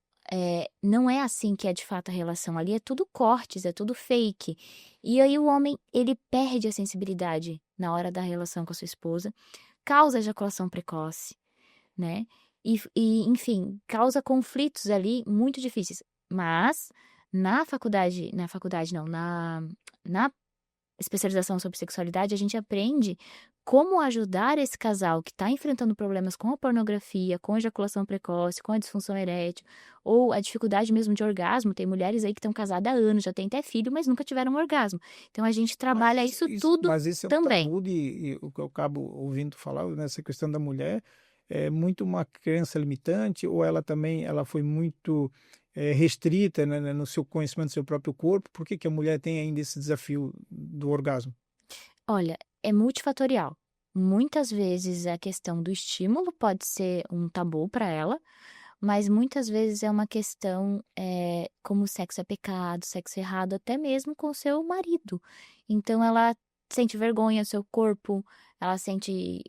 B: não é assim que é de fato a relação. Ali é tudo cortes, é tudo fake. E aí o homem, ele perde a sensibilidade na hora da relação com a sua esposa, causa ejaculação precoce, né? Enfim, causa conflitos ali muito difíceis. Mas na faculdade não, na especialização sobre sexualidade, a gente aprende como ajudar esse casal que está enfrentando problemas com a pornografia, com a ejaculação precoce, com a disfunção erétil, ou a dificuldade mesmo de orgasmo. Tem mulheres aí que estão casadas há anos, já têm até filho, mas nunca tiveram um orgasmo. Então a gente trabalha isso tudo
A: Mas esse é o
B: também.
A: tabu o que eu acabo ouvindo falar nessa questão da mulher. É muito uma crença limitante ou ela foi muito restrita, né, no seu conhecimento do seu próprio corpo? Por que que a mulher tem ainda esse desafio do orgasmo?
B: Olha, é multifatorial. Muitas vezes a questão do estímulo pode ser um tabu para ela, mas muitas vezes é uma questão, como o sexo é pecado, sexo errado, até mesmo com o seu marido. Então ela sente vergonha do seu corpo, ela sente,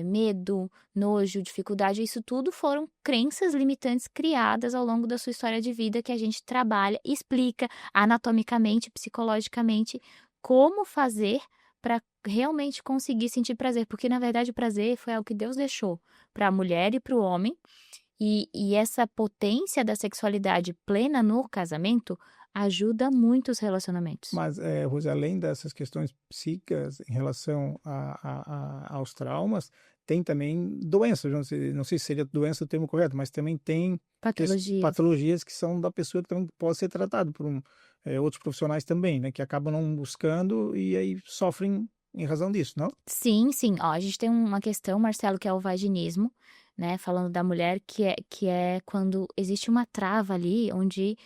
B: medo, nojo, dificuldade. Isso tudo foram crenças limitantes criadas ao longo da sua história de vida que a gente trabalha, explica anatomicamente, psicologicamente, como fazer para realmente conseguir sentir prazer, porque na verdade o prazer foi algo que Deus deixou para a mulher e para o homem, e essa potência da sexualidade plena no casamento ajuda muito os relacionamentos.
A: Mas, Rose, além dessas questões psíquicas em relação aos traumas, tem também doenças. Não sei se seria doença o termo correto, mas também tem
B: Patologias.
A: patologias que são da pessoa que também pode ser tratado por outros profissionais também, né? Que acabam não buscando e aí sofrem em razão disso, não?
B: Sim, sim. Ó, a gente tem uma questão, Marcelo, que é o vaginismo, né? Falando da mulher, que é quando existe uma trava ali, onde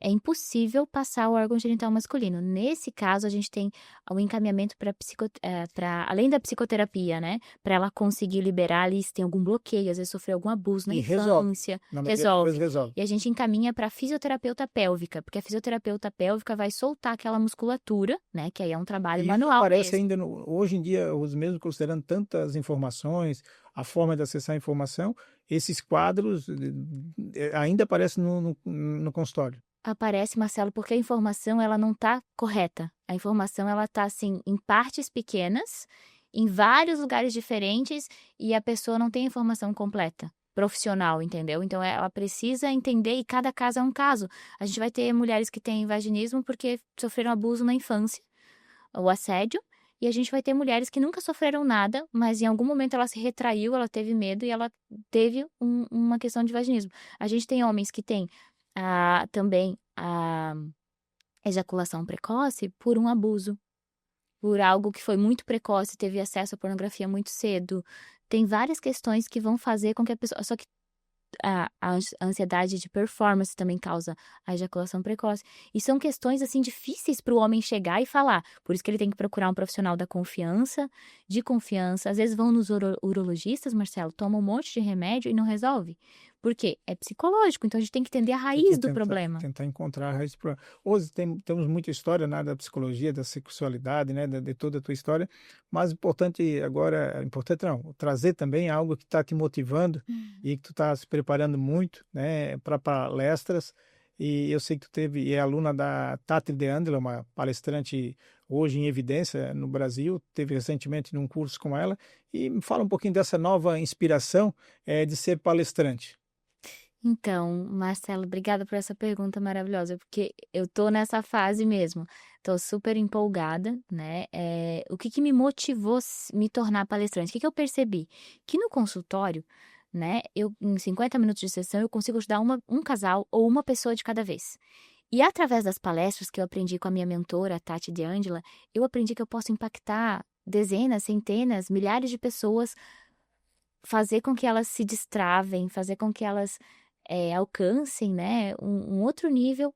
B: é impossível passar o órgão genital masculino. Nesse caso, a gente tem o encaminhamento para além da psicoterapia, né? Para ela conseguir liberar ali se tem algum bloqueio, às vezes sofreu algum abuso na
A: E resolve.
B: infância,
A: Na maioria das
B: resolve.
A: vezes resolve.
B: E a gente encaminha para fisioterapeuta pélvica, porque a fisioterapeuta pélvica vai soltar aquela musculatura, né? Que aí é um trabalho
A: E isso
B: manual
A: aparece
B: mesmo.
A: ainda hoje em dia, os mesmos considerando tantas informações, a forma de acessar a informação, esses quadros ainda aparecem no consultório.
B: Aparece, Marcelo, porque a informação ela não está correta. A informação ela está assim em partes pequenas, em vários lugares diferentes e a pessoa não tem a informação completa, profissional, entendeu? Então ela precisa entender e cada caso é um caso. A gente vai ter mulheres que têm vaginismo porque sofreram abuso na infância, o assédio, e a gente vai ter mulheres que nunca sofreram nada, mas em algum momento ela se retraiu, ela teve medo e ela teve uma questão de vaginismo. A gente tem homens que têm também a ejaculação precoce por um abuso, por algo que foi muito precoce, teve acesso à pornografia muito cedo. Tem várias questões que vão fazer com que a pessoa. Só que a ansiedade de performance também causa a ejaculação precoce. E são questões, assim, difíceis para o homem chegar e falar. Por isso que ele tem que procurar um profissional da confiança, de confiança. Às vezes vão nos urologistas, Marcelo, tomam um monte de remédio e não resolve. Por quê? É psicológico, então a gente tem que entender a raiz do problema.
A: Tentar encontrar a raiz do problema. Hoje temos muita história na área da psicologia, da sexualidade, né, de toda a tua história, mas importante agora, trazer também algo que está te motivando e que tu está se preparando muito, né, para palestras. E eu sei que tu é aluna da Tati De Angela, uma palestrante hoje em evidência no Brasil, teve recentemente num curso com ela, e me fala um pouquinho dessa nova inspiração de ser palestrante.
B: Então, Marcelo, obrigada por essa pergunta maravilhosa, porque eu tô nessa fase mesmo. Tô super empolgada, né? O que me motivou me tornar palestrante? O que eu percebi? Que no consultório, né, em 50 minutos de sessão, eu consigo ajudar um casal ou uma pessoa de cada vez. E através das palestras que eu aprendi com a minha mentora, a Tati De Angela, eu aprendi que eu posso impactar dezenas, centenas, milhares de pessoas, fazer com que elas se destravem, fazer com que elas alcancem, né, um outro nível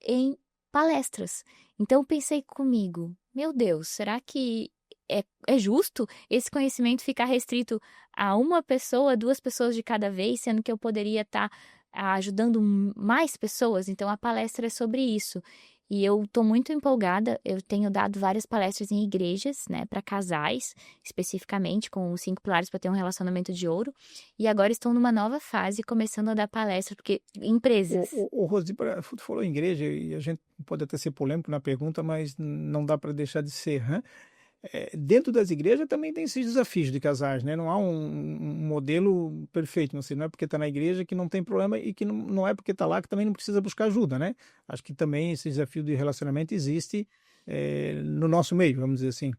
B: em palestras. Então eu pensei comigo, meu Deus, será que é justo esse conhecimento ficar restrito a uma pessoa, duas pessoas de cada vez, sendo que eu poderia estar ajudando mais pessoas? Então a palestra é sobre isso. E eu estou muito empolgada, eu tenho dado várias palestras em igrejas, né, para casais, especificamente, com os 5 pilares para ter um relacionamento de ouro. E agora estou numa nova fase, começando a dar palestra, porque empresas.
A: Rosy, tu falou em igreja e a gente pode até ser polêmico na pergunta, mas não dá para deixar de ser, né? Dentro das igrejas também tem esses desafios de casais, né? Não há um modelo perfeito, não é porque está na igreja que não tem problema e que não é porque está lá que também não precisa buscar ajuda, né? Acho que também esse desafio de relacionamento existe no nosso meio, vamos dizer assim.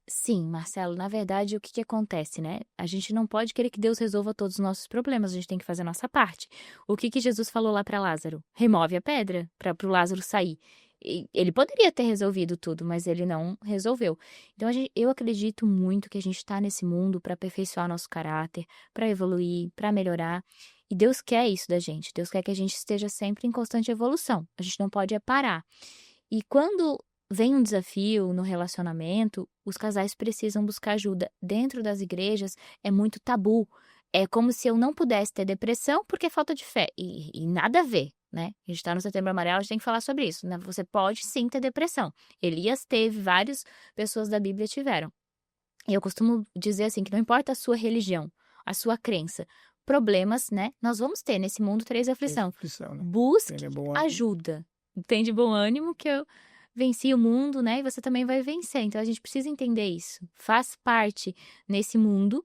B: Sim, Marcelo, na verdade, o que acontece, né? A gente não pode querer que Deus resolva todos os nossos problemas, a gente tem que fazer a nossa parte. O que Jesus falou lá para Lázaro? Remove a pedra para o Lázaro sair. E ele poderia ter resolvido tudo, mas ele não resolveu. Então, eu acredito muito que a gente está nesse mundo para aperfeiçoar nosso caráter, para evoluir, para melhorar. E Deus quer isso da gente. Deus quer que a gente esteja sempre em constante evolução. A gente não pode parar. E quando vem um desafio no relacionamento, os casais precisam buscar ajuda. Dentro das igrejas é muito tabu. É como se eu não pudesse ter depressão porque é falta de fé. E nada a ver, né? A gente está no Setembro Amarelo, a gente tem que falar sobre isso, né? Você pode sim ter depressão. Elias teve, várias pessoas da Bíblia tiveram. E eu costumo dizer assim, que não importa a sua religião, a sua crença, problemas, né? Nós vamos ter nesse mundo 3 aflição.
A: Né?
B: Busque ajuda. Tem de bom ânimo que eu venci o mundo, né? E você também vai vencer. Então a gente precisa entender isso. Faz parte nesse mundo,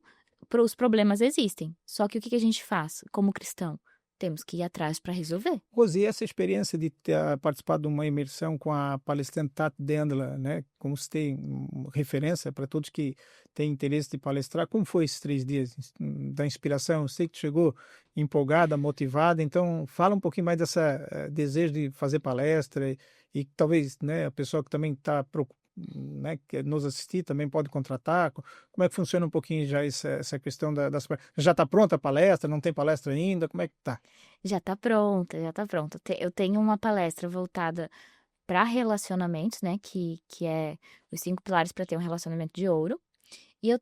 B: os problemas existem. Só que o que a gente faz como cristão? Temos que ir atrás para resolver.
A: Rosy, essa experiência de ter participado de uma imersão com a palestrante Tati De Angela, né? Como você tem referência para todos que têm interesse de palestrar, como foi esses 3 dias da inspiração? Eu sei que tu chegou empolgada, motivada, então fala um pouquinho mais dessa desejo de fazer palestra e talvez, né, a pessoa que também está né, que nos assistir também pode contratar? Como é que funciona um pouquinho já essa questão das... Já está pronta a palestra? Não tem palestra ainda? Como é que está?
B: Já tá pronta, já tá pronta. Eu tenho uma palestra voltada para relacionamentos, né, que é os 5 pilares para ter um relacionamento de ouro. E eu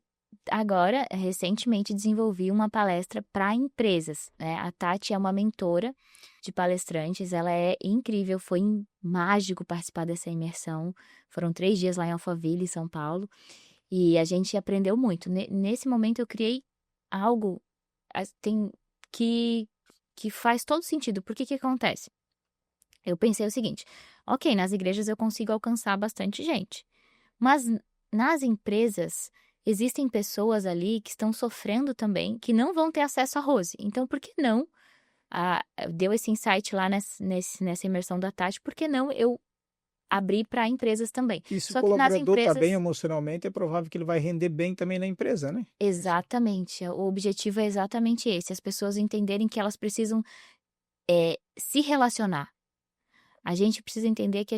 B: agora, recentemente, desenvolvi uma palestra para empresas, né? A Tati é uma mentora de palestrantes, ela é incrível, foi mágico participar dessa imersão. Foram 3 dias lá em Alphaville, São Paulo, e a gente aprendeu muito. Nesse momento eu criei algo tem, que, que faz todo sentido. Por que acontece? Eu pensei o seguinte, ok, nas igrejas eu consigo alcançar bastante gente, mas nas empresas existem pessoas ali que estão sofrendo também, que não vão ter acesso a Rose. Então, por que não? Deu esse insight lá nessa imersão da Tati, por que não eu abrir para empresas também?
A: E se o
B: Só que nas
A: colaborador está bem
B: empresas,
A: emocionalmente, é provável que ele vai render bem também na empresa, né?
B: exatamente, o objetivo é exatamente esse, as pessoas entenderem que elas precisam se relacionar. A gente precisa entender que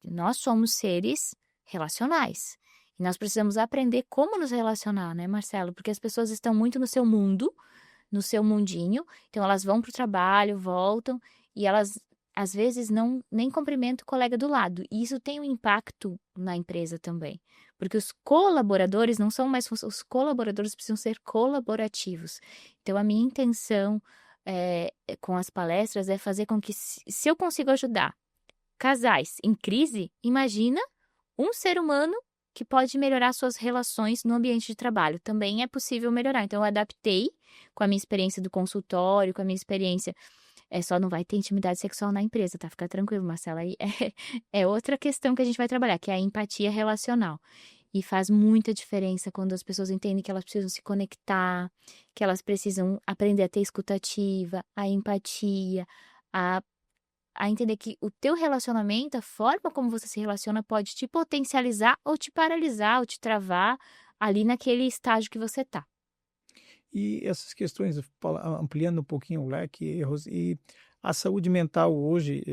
B: nós somos seres relacionais. E nós precisamos aprender como nos relacionar, né, Marcelo? Porque as pessoas estão muito no seu mundo, no seu mundinho. Então, elas vão para o trabalho, voltam, e elas, às vezes, nem cumprimentam o colega do lado. E isso tem um impacto na empresa também. Porque os colaboradores não são mais... Os colaboradores precisam ser colaborativos. Então, a minha intenção com as palestras é fazer com que, se eu consigo ajudar casais em crise, imagina um ser humano que pode melhorar suas relações no ambiente de trabalho. Também é possível melhorar. Então, eu adaptei com a minha experiência do consultório, com a minha experiência... só não vai ter intimidade sexual na empresa, tá? Fica tranquilo, Marcela. Aí é outra questão que a gente vai trabalhar, que é a empatia relacional. E faz muita diferença quando as pessoas entendem que elas precisam se conectar, que elas precisam aprender a ter escutativa, a empatia, a entender que o teu relacionamento, a forma como você se relaciona, pode te potencializar ou te paralisar ou te travar ali naquele estágio que você tá.
A: E essas questões, ampliando um pouquinho o leque, Rose, e a saúde mental hoje,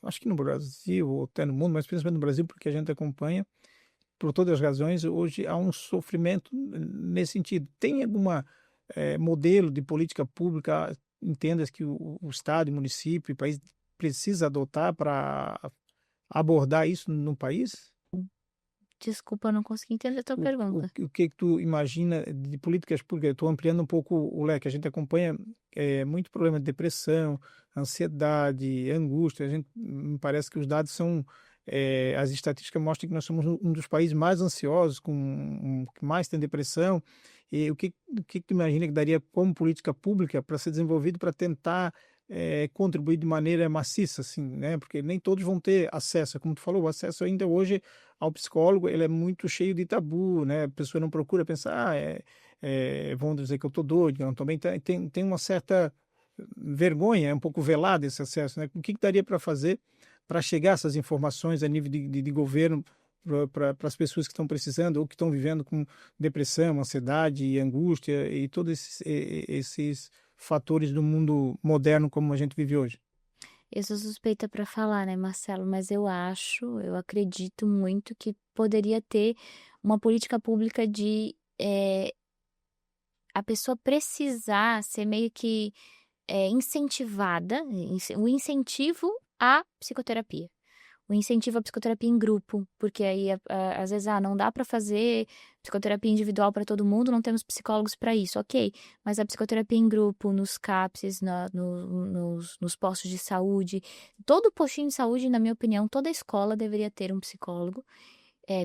A: acho que no Brasil, ou até no mundo, mas principalmente no Brasil, porque a gente acompanha, por todas as razões, hoje há um sofrimento nesse sentido. Tem alguma modelo de política pública, entendas que o Estado, o município, o país precisa adotar para abordar isso no país?
B: Desculpa, eu não consegui entender a tua pergunta.
A: O que tu imagina de políticas públicas? Estou ampliando um pouco o leque. A gente acompanha muito problema de depressão, ansiedade, angústia. Me parece que os dados são... as estatísticas mostram que nós somos um dos países mais ansiosos, que mais tem depressão. E o que tu imagina que daria como política pública para ser desenvolvido para tentar contribuir de maneira maciça, assim, né? Porque nem todos vão ter acesso. Como tu falou, o acesso ainda hoje ao psicólogo, ele é muito cheio de tabu, né? A pessoa não procura pensar, vão dizer que eu estou doido, não, também tem uma certa vergonha, é um pouco velado esse acesso, né? O que daria para fazer para chegar essas informações a nível de governo para as pessoas que estão precisando ou que estão vivendo com depressão, ansiedade, angústia e todos esses fatores do mundo moderno como a gente vive hoje?
B: Eu sou suspeita para falar, né, Marcelo? Mas eu acredito muito que poderia ter uma política pública de a pessoa precisar ser meio que incentivada, o incentivo à psicoterapia. O incentivo à psicoterapia em grupo, porque aí às vezes não dá para fazer psicoterapia individual para todo mundo, não temos psicólogos para isso, ok. Mas a psicoterapia em grupo, nos CAPS, nos postos de saúde, todo postinho de saúde, na minha opinião, toda escola deveria ter um psicólogo,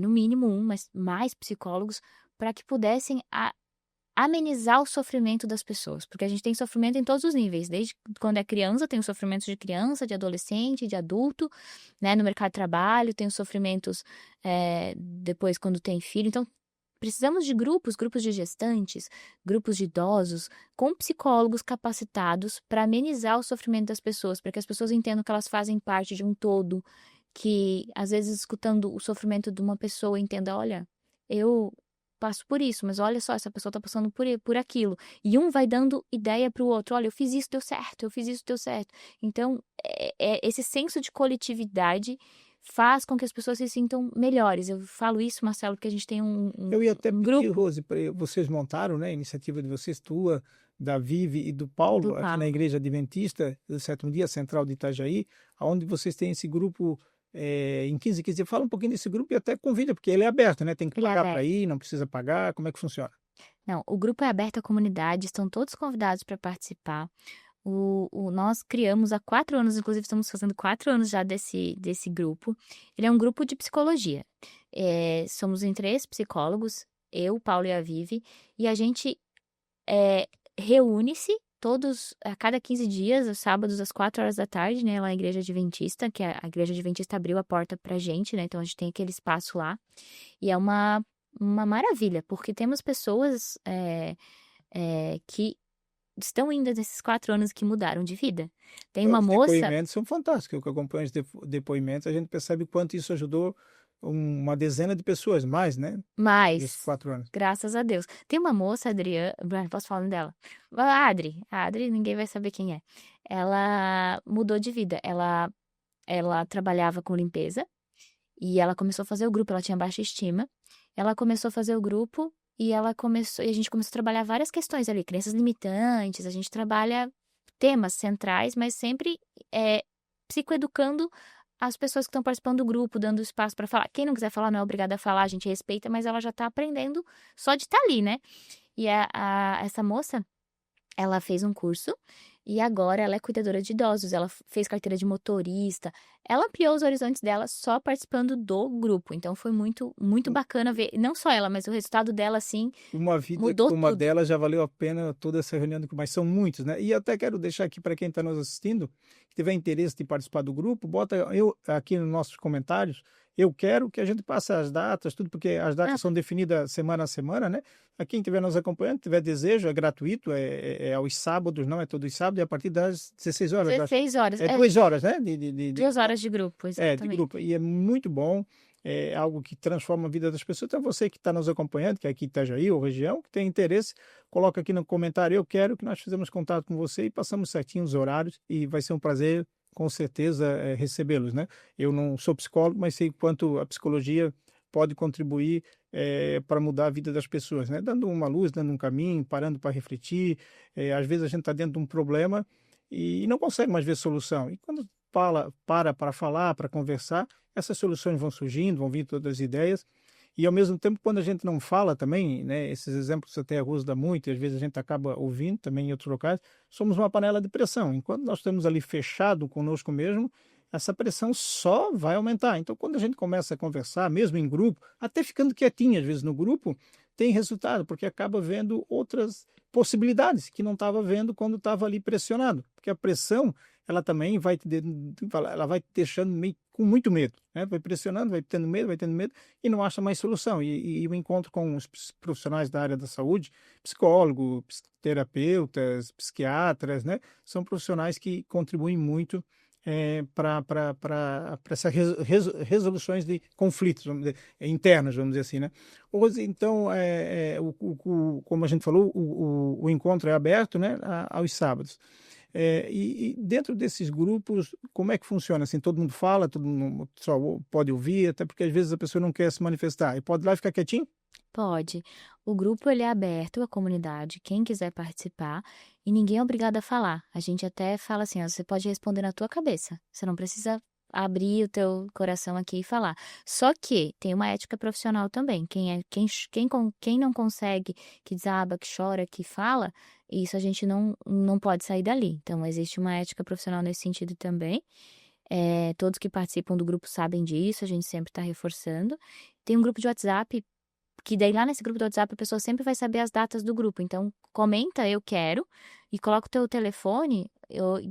B: no mínimo um, mas mais psicólogos, para que pudessem amenizar o sofrimento das pessoas, porque a gente tem sofrimento em todos os níveis, desde quando é criança, tem os sofrimentos de criança, de adolescente, de adulto, né, no mercado de trabalho, tem os sofrimentos depois quando tem filho, então precisamos de grupos de gestantes, grupos de idosos, com psicólogos capacitados para amenizar o sofrimento das pessoas, para que as pessoas entendam que elas fazem parte de um todo, que às vezes escutando o sofrimento de uma pessoa entenda, olha, eu passo por isso, mas olha só, essa pessoa está passando por aquilo. E um vai dando ideia para o outro, olha, eu fiz isso, deu certo, eu fiz isso, deu certo. Então, esse senso de coletividade faz com que as pessoas se sintam melhores. Eu falo isso, Marcelo, porque a gente tem
A: Eu ia até
B: um
A: pedir,
B: grupo
A: Rose, vocês montaram, né, a iniciativa de vocês, tua, da Vive e do
B: do
A: Paulo, aqui na
B: Paulo.
A: Igreja Adventista do Sétimo Dia, Central de Itajaí, onde vocês têm esse grupo em 15 dias. Fala um pouquinho desse grupo e até convida, porque ele é aberto, né? Tem que
B: Ele é
A: pagar para
B: aberto.
A: ir, não precisa pagar. Como é que funciona?
B: Não, o grupo é aberto à comunidade, estão todos convidados para participar. Nós criamos há 4 anos, inclusive estamos fazendo 4 anos já desse grupo. Ele é um grupo de psicologia. Somos em 3 psicólogos, eu, Paulo e a Vivi, e a gente reúne-se todos a cada 15 dias, aos sábados, às 4 horas da tarde, né, lá na Igreja Adventista, que a Igreja Adventista abriu a porta pra gente, né, então a gente tem aquele espaço lá. E é uma maravilha, porque temos pessoas que estão indo nesses 4 anos que mudaram de vida. Tem uma
A: Os
B: moça,
A: depoimentos são fantásticos. Eu que acompanho os depoimentos, a gente percebe quanto isso ajudou uma dezena de pessoas, mais, né? Nesses
B: mas,
A: 4 anos.
B: graças a Deus, tem uma moça, Adriana, posso falar o nome dela? A Adri, ninguém vai saber quem é. Ela mudou de vida, ela trabalhava com limpeza e ela começou a fazer o grupo, ela tinha baixa estima, ela começou a fazer o grupo e a gente começou a trabalhar várias questões ali, crenças limitantes, a gente trabalha temas centrais, mas sempre psicoeducando as pessoas que estão participando do grupo, dando espaço para falar. Quem não quiser falar não é obrigada a falar, a gente respeita, mas ela já está aprendendo só de estar ali, né? E essa moça, ela fez um curso e agora ela é cuidadora de idosos. Ela fez carteira de motorista. Ela ampliou os horizontes dela só participando do grupo. Então foi muito, muito bacana ver, não só ela, mas o resultado dela, assim,
A: Uma vida
B: mudou
A: como a
B: tudo.
A: dela já valeu a pena toda essa reunião, mas são muitos, né? E eu até quero deixar aqui para quem está nos assistindo, que tiver interesse de participar do grupo, bota eu aqui nos nossos comentários. Eu quero que a gente passe as datas, tudo, porque as
B: Ah,
A: datas são definidas semana a semana, né? A quem estiver nos acompanhando, tiver desejo, é gratuito, é aos sábados, não é todos os sábados, é a partir das 16 horas, acho.
B: 16 horas.
A: É 2 horas, né?
B: 2 horas de grupo,
A: De
B: exatamente.
A: grupo. E é muito bom, é algo que transforma a vida das pessoas. Então, você que está nos acompanhando, que é aqui em Itajaí ou região, que tem interesse, coloca aqui no comentário, eu quero que nós fizemos contato com você e passamos certinho os horários e vai ser um prazer, com certeza, recebê-los, né? Eu não sou psicólogo, mas sei quanto a psicologia pode contribuir para mudar a vida das pessoas, né? Dando uma luz, dando um caminho, parando para refletir. Às vezes a gente está dentro de um problema e não consegue mais ver solução. E quando para falar, para conversar, essas soluções vão surgindo, vão vir todas as ideias. E ao mesmo tempo, quando a gente não fala também, né, esses exemplos até a Rosa dá muito, e às vezes a gente acaba ouvindo também em outros locais, somos uma panela de pressão. Enquanto nós estamos ali fechado conosco mesmo, essa pressão só vai aumentar. Então, quando a gente começa a conversar, mesmo em grupo, até ficando quietinho às vezes no grupo, tem resultado, porque acaba vendo outras possibilidades que não estava vendo quando estava ali pressionado. Porque a pressão, ela também ela vai te deixando meio, com muito medo, né? Vai pressionando, vai tendo medo e não acha mais solução. E o encontro com os profissionais da área da saúde, psicólogos, terapeutas, psiquiatras, né? São profissionais que contribuem muito para essas resoluções de conflitos, vamos dizer, internos, vamos dizer assim, né? Hoje, então, como a gente falou, o encontro é aberto, né, aos sábados. E dentro desses grupos, como é que funciona? Assim, todo mundo fala, todo mundo só pode ouvir, até porque às vezes a pessoa não quer se manifestar. E pode ir lá ficar quietinho?
B: Pode. O grupo ele é aberto à comunidade, quem quiser participar, e ninguém é obrigado a falar. A gente até fala assim, ó, você pode responder na tua cabeça. Você não precisa abrir o teu coração aqui e falar. Só que tem uma ética profissional também. Quem não consegue, que desaba, que chora, que fala, isso a gente não pode sair dali. Então, existe uma ética profissional nesse sentido também. Todos que participam do grupo sabem disso, a gente sempre está reforçando. Tem um grupo de WhatsApp que daí lá nesse grupo do WhatsApp a pessoa sempre vai saber as datas do grupo. Então, comenta eu quero e coloca o teu telefone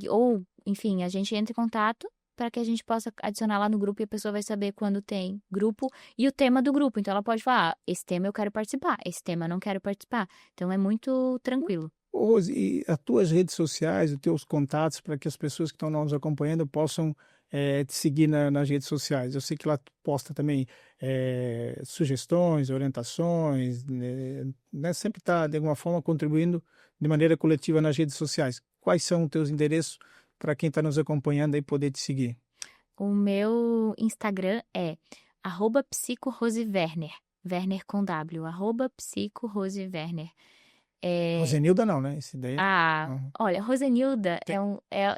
B: ou, enfim, a gente entra em contato para que a gente possa adicionar lá no grupo e a pessoa vai saber quando tem grupo e o tema do grupo. Então, ela pode falar, esse tema eu quero participar, esse tema eu não quero participar. Então, é muito tranquilo.
A: Rose, e as tuas redes sociais, os teus contatos, para que as pessoas que estão nos acompanhando possam te seguir nas redes sociais. Eu sei que lá tu posta também sugestões, orientações, né? Sempre está, de alguma forma, contribuindo de maneira coletiva nas redes sociais. Quais são os teus endereços para quem está nos acompanhando aí poder te seguir?
B: O meu Instagram é @psicorosiwerner. Werner com W, @psicorosiwerner.
A: Rosenilda não, né? Esse daí. Uhum.
B: Olha, Rosenilda
A: Tem-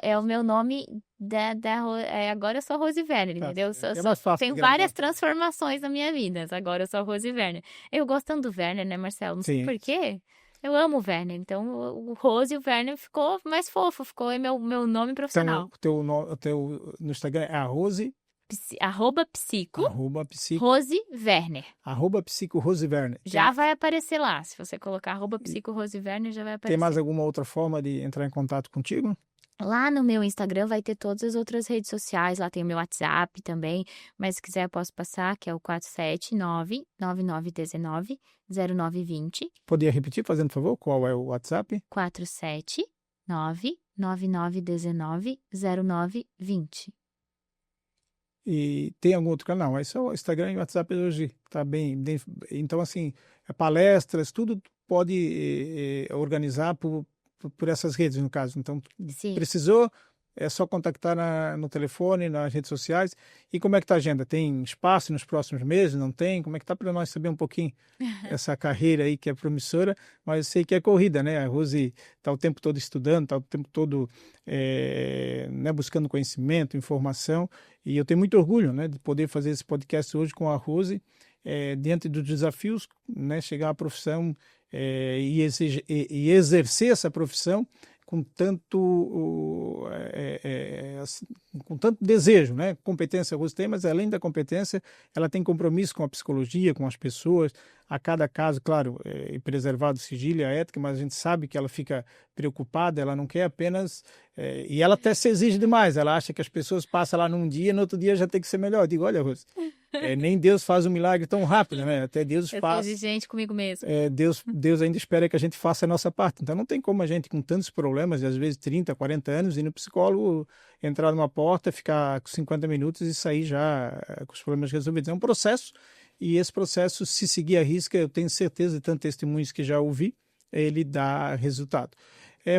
B: é o meu nome agora eu sou Rose Werner,
A: Tá
B: entendeu?
A: certo. É mais fácil
B: Tenho
A: de gravar.
B: várias transformações na minha vida, agora eu sou Rose Werner. Eu gosto tanto do Werner, né, Marcelo? Não sei
A: Sim.
B: por quê. Eu amo o Werner, então o Rose e o Werner ficou mais fofo, ficou meu nome profissional.
A: Então, o teu no Instagram é @psico,
B: @psico,
A: @psico,
B: Rose Werner.
A: @psico Rose Werner.
B: Já vai aparecer lá. Se você colocar @psico Rose Werner, já vai
A: Tem
B: aparecer.
A: mais alguma outra forma de entrar em contato contigo?
B: Lá no meu Instagram vai ter todas as outras redes sociais, lá tem o meu WhatsApp também, mas se quiser eu posso passar, que é o 479-9919-0920,
A: Podia repetir, fazendo favor, qual é o WhatsApp?
B: 479-9919-0920.
A: E tem algum outro canal? Esse é o Instagram e o WhatsApp hoje. Tá então, assim, palestras, tudo pode organizar por essas redes, no caso. Então,
B: Sim.
A: precisou, é só contactar no telefone, nas redes sociais. E como é que tá a agenda? Tem espaço nos próximos meses? Não tem? Como é que tá para nós saber um pouquinho essa carreira aí que é promissora? Mas eu sei que é corrida, né? A Rose está o tempo todo estudando, está o tempo todo né, buscando conhecimento, informação. E eu tenho muito orgulho, né, de poder fazer esse podcast hoje com a Rose, diante dos desafios, né, chegar à profissão e exercer essa profissão com com tanto desejo, né? Competência a Rose tem, mas além da competência, ela tem compromisso com a psicologia, com as pessoas, a cada caso, claro, preservado o sigilo e a ética, mas a gente sabe que ela fica preocupada, ela não quer apenas... e ela até se exige demais, ela acha que as pessoas passam lá num dia e no outro dia já tem que ser melhor. Eu digo, olha, Rose, nem Deus faz um milagre tão rápido, né? Até Deus faz...
B: Eu sou exigente comigo mesmo.
A: Deus ainda espera que a gente faça a nossa parte. Então não tem como a gente, com tantos problemas, às vezes 30, 40 anos, ir no psicólogo, entrar numa porta, ficar com 50 minutos e sair já com os problemas resolvidos. É um processo, e esse processo, se seguir a risca, eu tenho certeza de tantos testemunhos que já ouvi, ele dá resultado.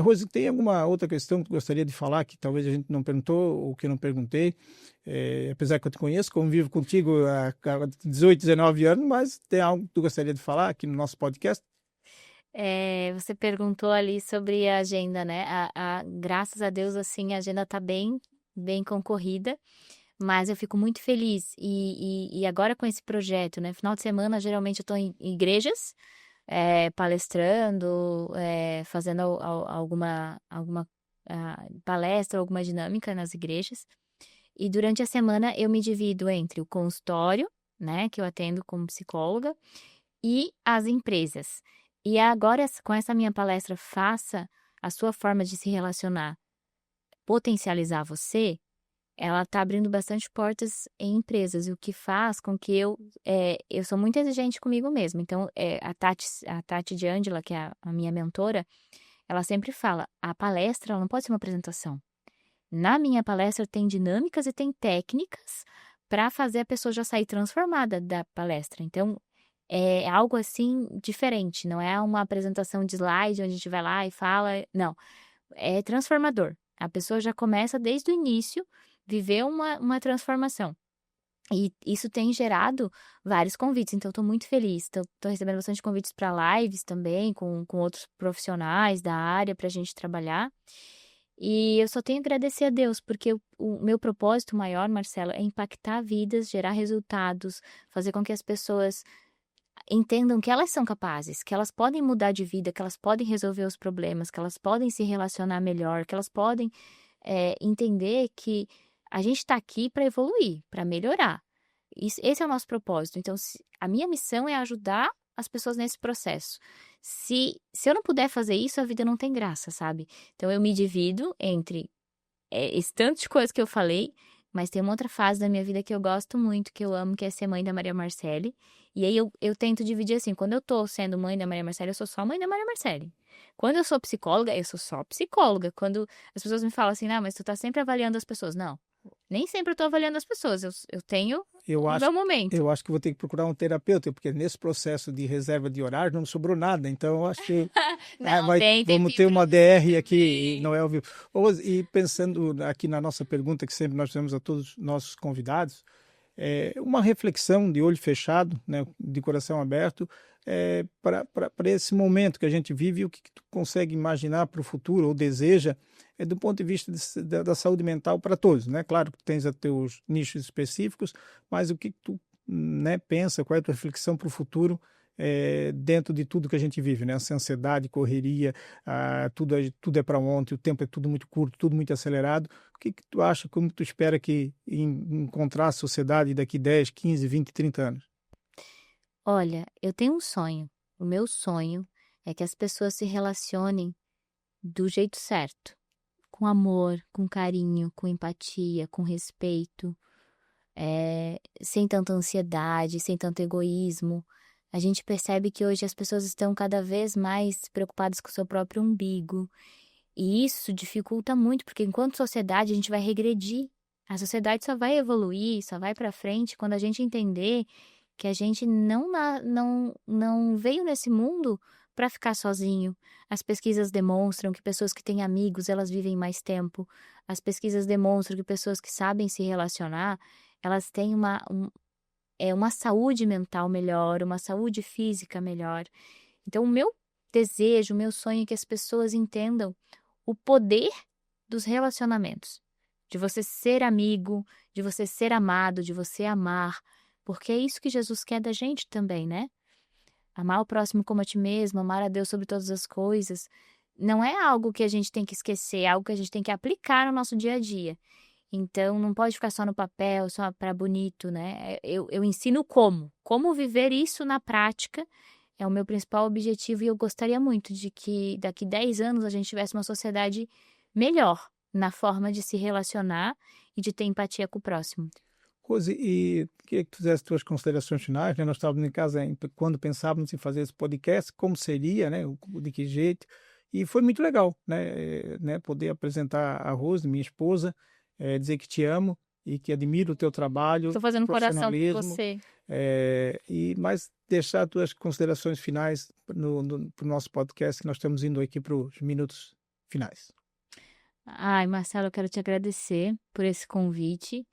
A: Rose, tem alguma outra questão que tu gostaria de falar que talvez a gente não perguntou ou que eu não perguntei? Apesar que eu te conheço, convivo contigo há 18, 19 anos, mas tem algo que tu gostaria de falar aqui no nosso podcast?
B: Você perguntou ali sobre a agenda, né? Graças a Deus, assim, a agenda tá bem concorrida, mas eu fico muito feliz. E agora com esse projeto, né? Final de semana, geralmente eu tô em igrejas, palestrando, fazendo alguma palestra, alguma dinâmica nas igrejas. E durante a semana eu me divido entre o consultório, né, que eu atendo como psicóloga, e as empresas. E agora, com essa minha palestra, faça a sua forma de se relacionar, potencializar você, ela está abrindo bastante portas em empresas, o que faz com que eu sou muito exigente comigo mesma. Então, a Tati de Angela, que é a minha mentora, ela sempre fala, a palestra ela não pode ser uma apresentação. Na minha palestra tem dinâmicas e tem técnicas para fazer a pessoa já sair transformada da palestra. Então, é algo assim diferente, não é uma apresentação de slide onde a gente vai lá e fala, não, é transformador. A pessoa já começa desde o início viver uma transformação. E isso tem gerado vários convites, então estou muito feliz. Estou recebendo bastante convites para lives também, com outros profissionais da área para a gente trabalhar. E eu só tenho a agradecer a Deus, porque o meu propósito maior, Marcelo, é impactar vidas, gerar resultados, fazer com que as pessoas entendam que elas são capazes, que elas podem mudar de vida, que elas podem resolver os problemas, que elas podem se relacionar melhor, que elas podem entender que a gente está aqui para evoluir, para melhorar. Esse é o nosso propósito. Então, a minha missão é ajudar as pessoas nesse processo. Se eu não puder fazer isso, a vida não tem graça, sabe? Então, eu me divido entre esse tanto de coisa que eu falei, mas tem uma outra fase da minha vida que eu gosto muito, que eu amo, que é ser mãe da Maria Marcelli. E aí, eu tento dividir assim, quando eu tô sendo mãe da Maria Marcelli, eu sou só mãe da Maria Marcelli. Quando eu sou psicóloga, eu sou só psicóloga. Quando as pessoas me falam assim, mas tu tá sempre avaliando as pessoas. Não, Nem sempre eu estou avaliando as pessoas, eu tenho
A: Eu
B: o
A: acho,
B: meu momento.
A: eu acho que vou ter que procurar um terapeuta, porque nesse processo de reserva de horário não sobrou nada. Então, eu acho que
B: Não, tem
A: vamos
B: tempinho
A: ter
B: para
A: uma DR aqui e
B: você.
A: não é ao vivo. E pensando aqui na nossa pergunta, que sempre nós fazemos a todos os nossos convidados, uma reflexão de olho fechado, né, de coração aberto, para esse momento que a gente vive, o que tu consegue imaginar para o futuro ou deseja, do ponto de vista da saúde mental para todos, né? Claro que tens os teus nichos específicos, mas o que tu, né, pensa, qual é a tua reflexão para o futuro, dentro de tudo que a gente vive, né? Essa ansiedade, correria, tudo é para ontem, o tempo é tudo muito curto, tudo muito acelerado. O que tu acha, como tu espera que encontrar a sociedade daqui 10, 15, 20, 30 anos?
B: Olha, eu tenho um sonho. O meu sonho é que as pessoas se relacionem do jeito certo, com amor, com carinho, com empatia, com respeito, sem tanta ansiedade, sem tanto egoísmo. A gente percebe que hoje as pessoas estão cada vez mais preocupadas com o seu próprio umbigo. E isso dificulta muito, porque enquanto sociedade a gente vai regredir. A sociedade só vai evoluir, só vai para frente quando a gente entender que a gente não veio nesse mundo para ficar sozinho. As pesquisas demonstram que pessoas que têm amigos, elas vivem mais tempo. As pesquisas demonstram que pessoas que sabem se relacionar, elas têm uma saúde mental melhor, uma saúde física melhor. Então, o meu desejo, o meu sonho é que as pessoas entendam o poder dos relacionamentos, de você ser amigo, de você ser amado, de você amar, porque é isso que Jesus quer da gente também, né? Amar o próximo como a ti mesmo, amar a Deus sobre todas as coisas, não é algo que a gente tem que esquecer, é algo que a gente tem que aplicar no nosso dia a dia. Então, não pode ficar só no papel, só para bonito, né? Eu ensino como viver isso na prática é o meu principal objetivo e eu gostaria muito de que daqui 10 anos a gente tivesse uma sociedade melhor na forma de se relacionar e de ter empatia com o próximo.
A: Rose, e queria que tu fizesse tuas considerações finais, né? Nós estávamos em casa quando pensávamos em fazer esse podcast, como seria, né? De que jeito. E foi muito legal, né? Poder apresentar a Rose, minha esposa, dizer que te amo e que admiro o teu trabalho,
B: Estou fazendo um coração por
A: profissionalismo,
B: você.
A: mas deixar as tuas considerações finais para o nosso podcast, que nós estamos indo aqui para os minutos finais.
B: Ai, Marcelo, eu quero te agradecer por esse convite,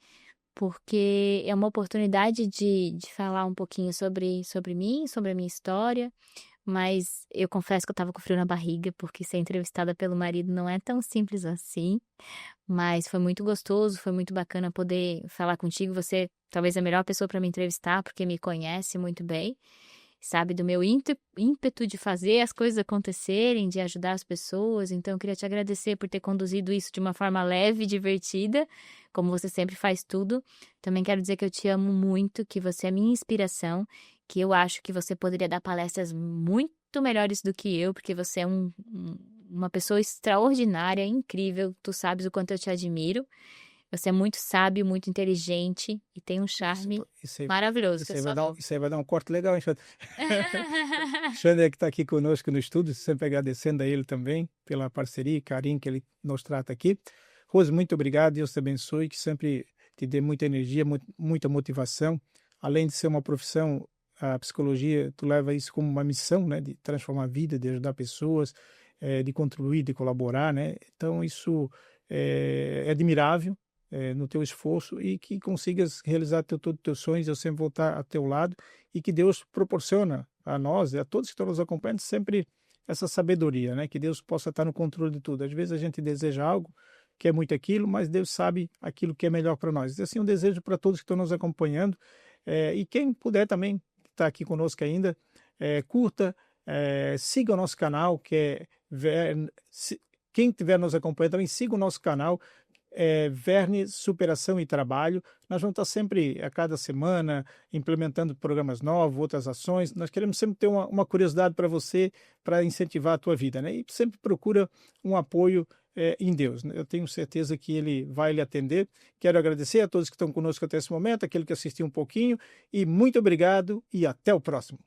B: porque é uma oportunidade de falar um pouquinho sobre mim, sobre a minha história, mas eu confesso que eu estava com frio na barriga, porque ser entrevistada pelo marido não é tão simples assim, mas foi muito gostoso, foi muito bacana poder falar contigo. Você talvez é a melhor pessoa para me entrevistar, porque me conhece muito bem, sabe do meu ímpeto de fazer as coisas acontecerem, de ajudar as pessoas. Então, eu queria te agradecer por ter conduzido isso de uma forma leve e divertida, como você sempre faz tudo. Também quero dizer que eu te amo muito, que você é minha inspiração, que eu acho que você poderia dar palestras muito melhores do que eu, porque você é uma pessoa extraordinária, incrível. Tu sabes o quanto eu te admiro. Você é muito sábio, muito inteligente e tem um charme maravilhoso.
A: Isso aí vai dar um corte legal, hein, Xander? Xander que está aqui conosco no estúdio, sempre agradecendo a ele também pela parceria e carinho que ele nos trata aqui. Rose, muito obrigado, Deus te abençoe, que sempre te dê muita energia, muita motivação. Além de ser uma profissão, a psicologia, tu leva isso como uma missão, né, de transformar a vida, de ajudar pessoas, de contribuir, de colaborar, né? Então isso é admirável. No teu esforço e que consigas realizar todos os teus sonhos. Eu sempre vou estar a teu lado e que Deus proporciona a nós e a todos que estão nos acompanhando sempre essa sabedoria, né? Que Deus possa estar no controle de tudo. Às vezes a gente deseja algo, quer muito aquilo, mas Deus sabe aquilo que é melhor para nós. E assim, um desejo para todos que estão nos acompanhando, e quem puder também estar aqui conosco ainda, curta, siga o nosso canal, quem estiver nos acompanhando também siga o nosso canal, Verne Superação e Trabalho. Nós vamos estar sempre, a cada semana, implementando programas novos, outras ações. Nós queremos sempre ter uma curiosidade para você, para incentivar a tua vida, né? E sempre procura um apoio em Deus, né? Eu tenho certeza que Ele vai lhe atender. Quero agradecer a todos que estão conosco até esse momento, aquele que assistiu um pouquinho, e muito obrigado e até o próximo.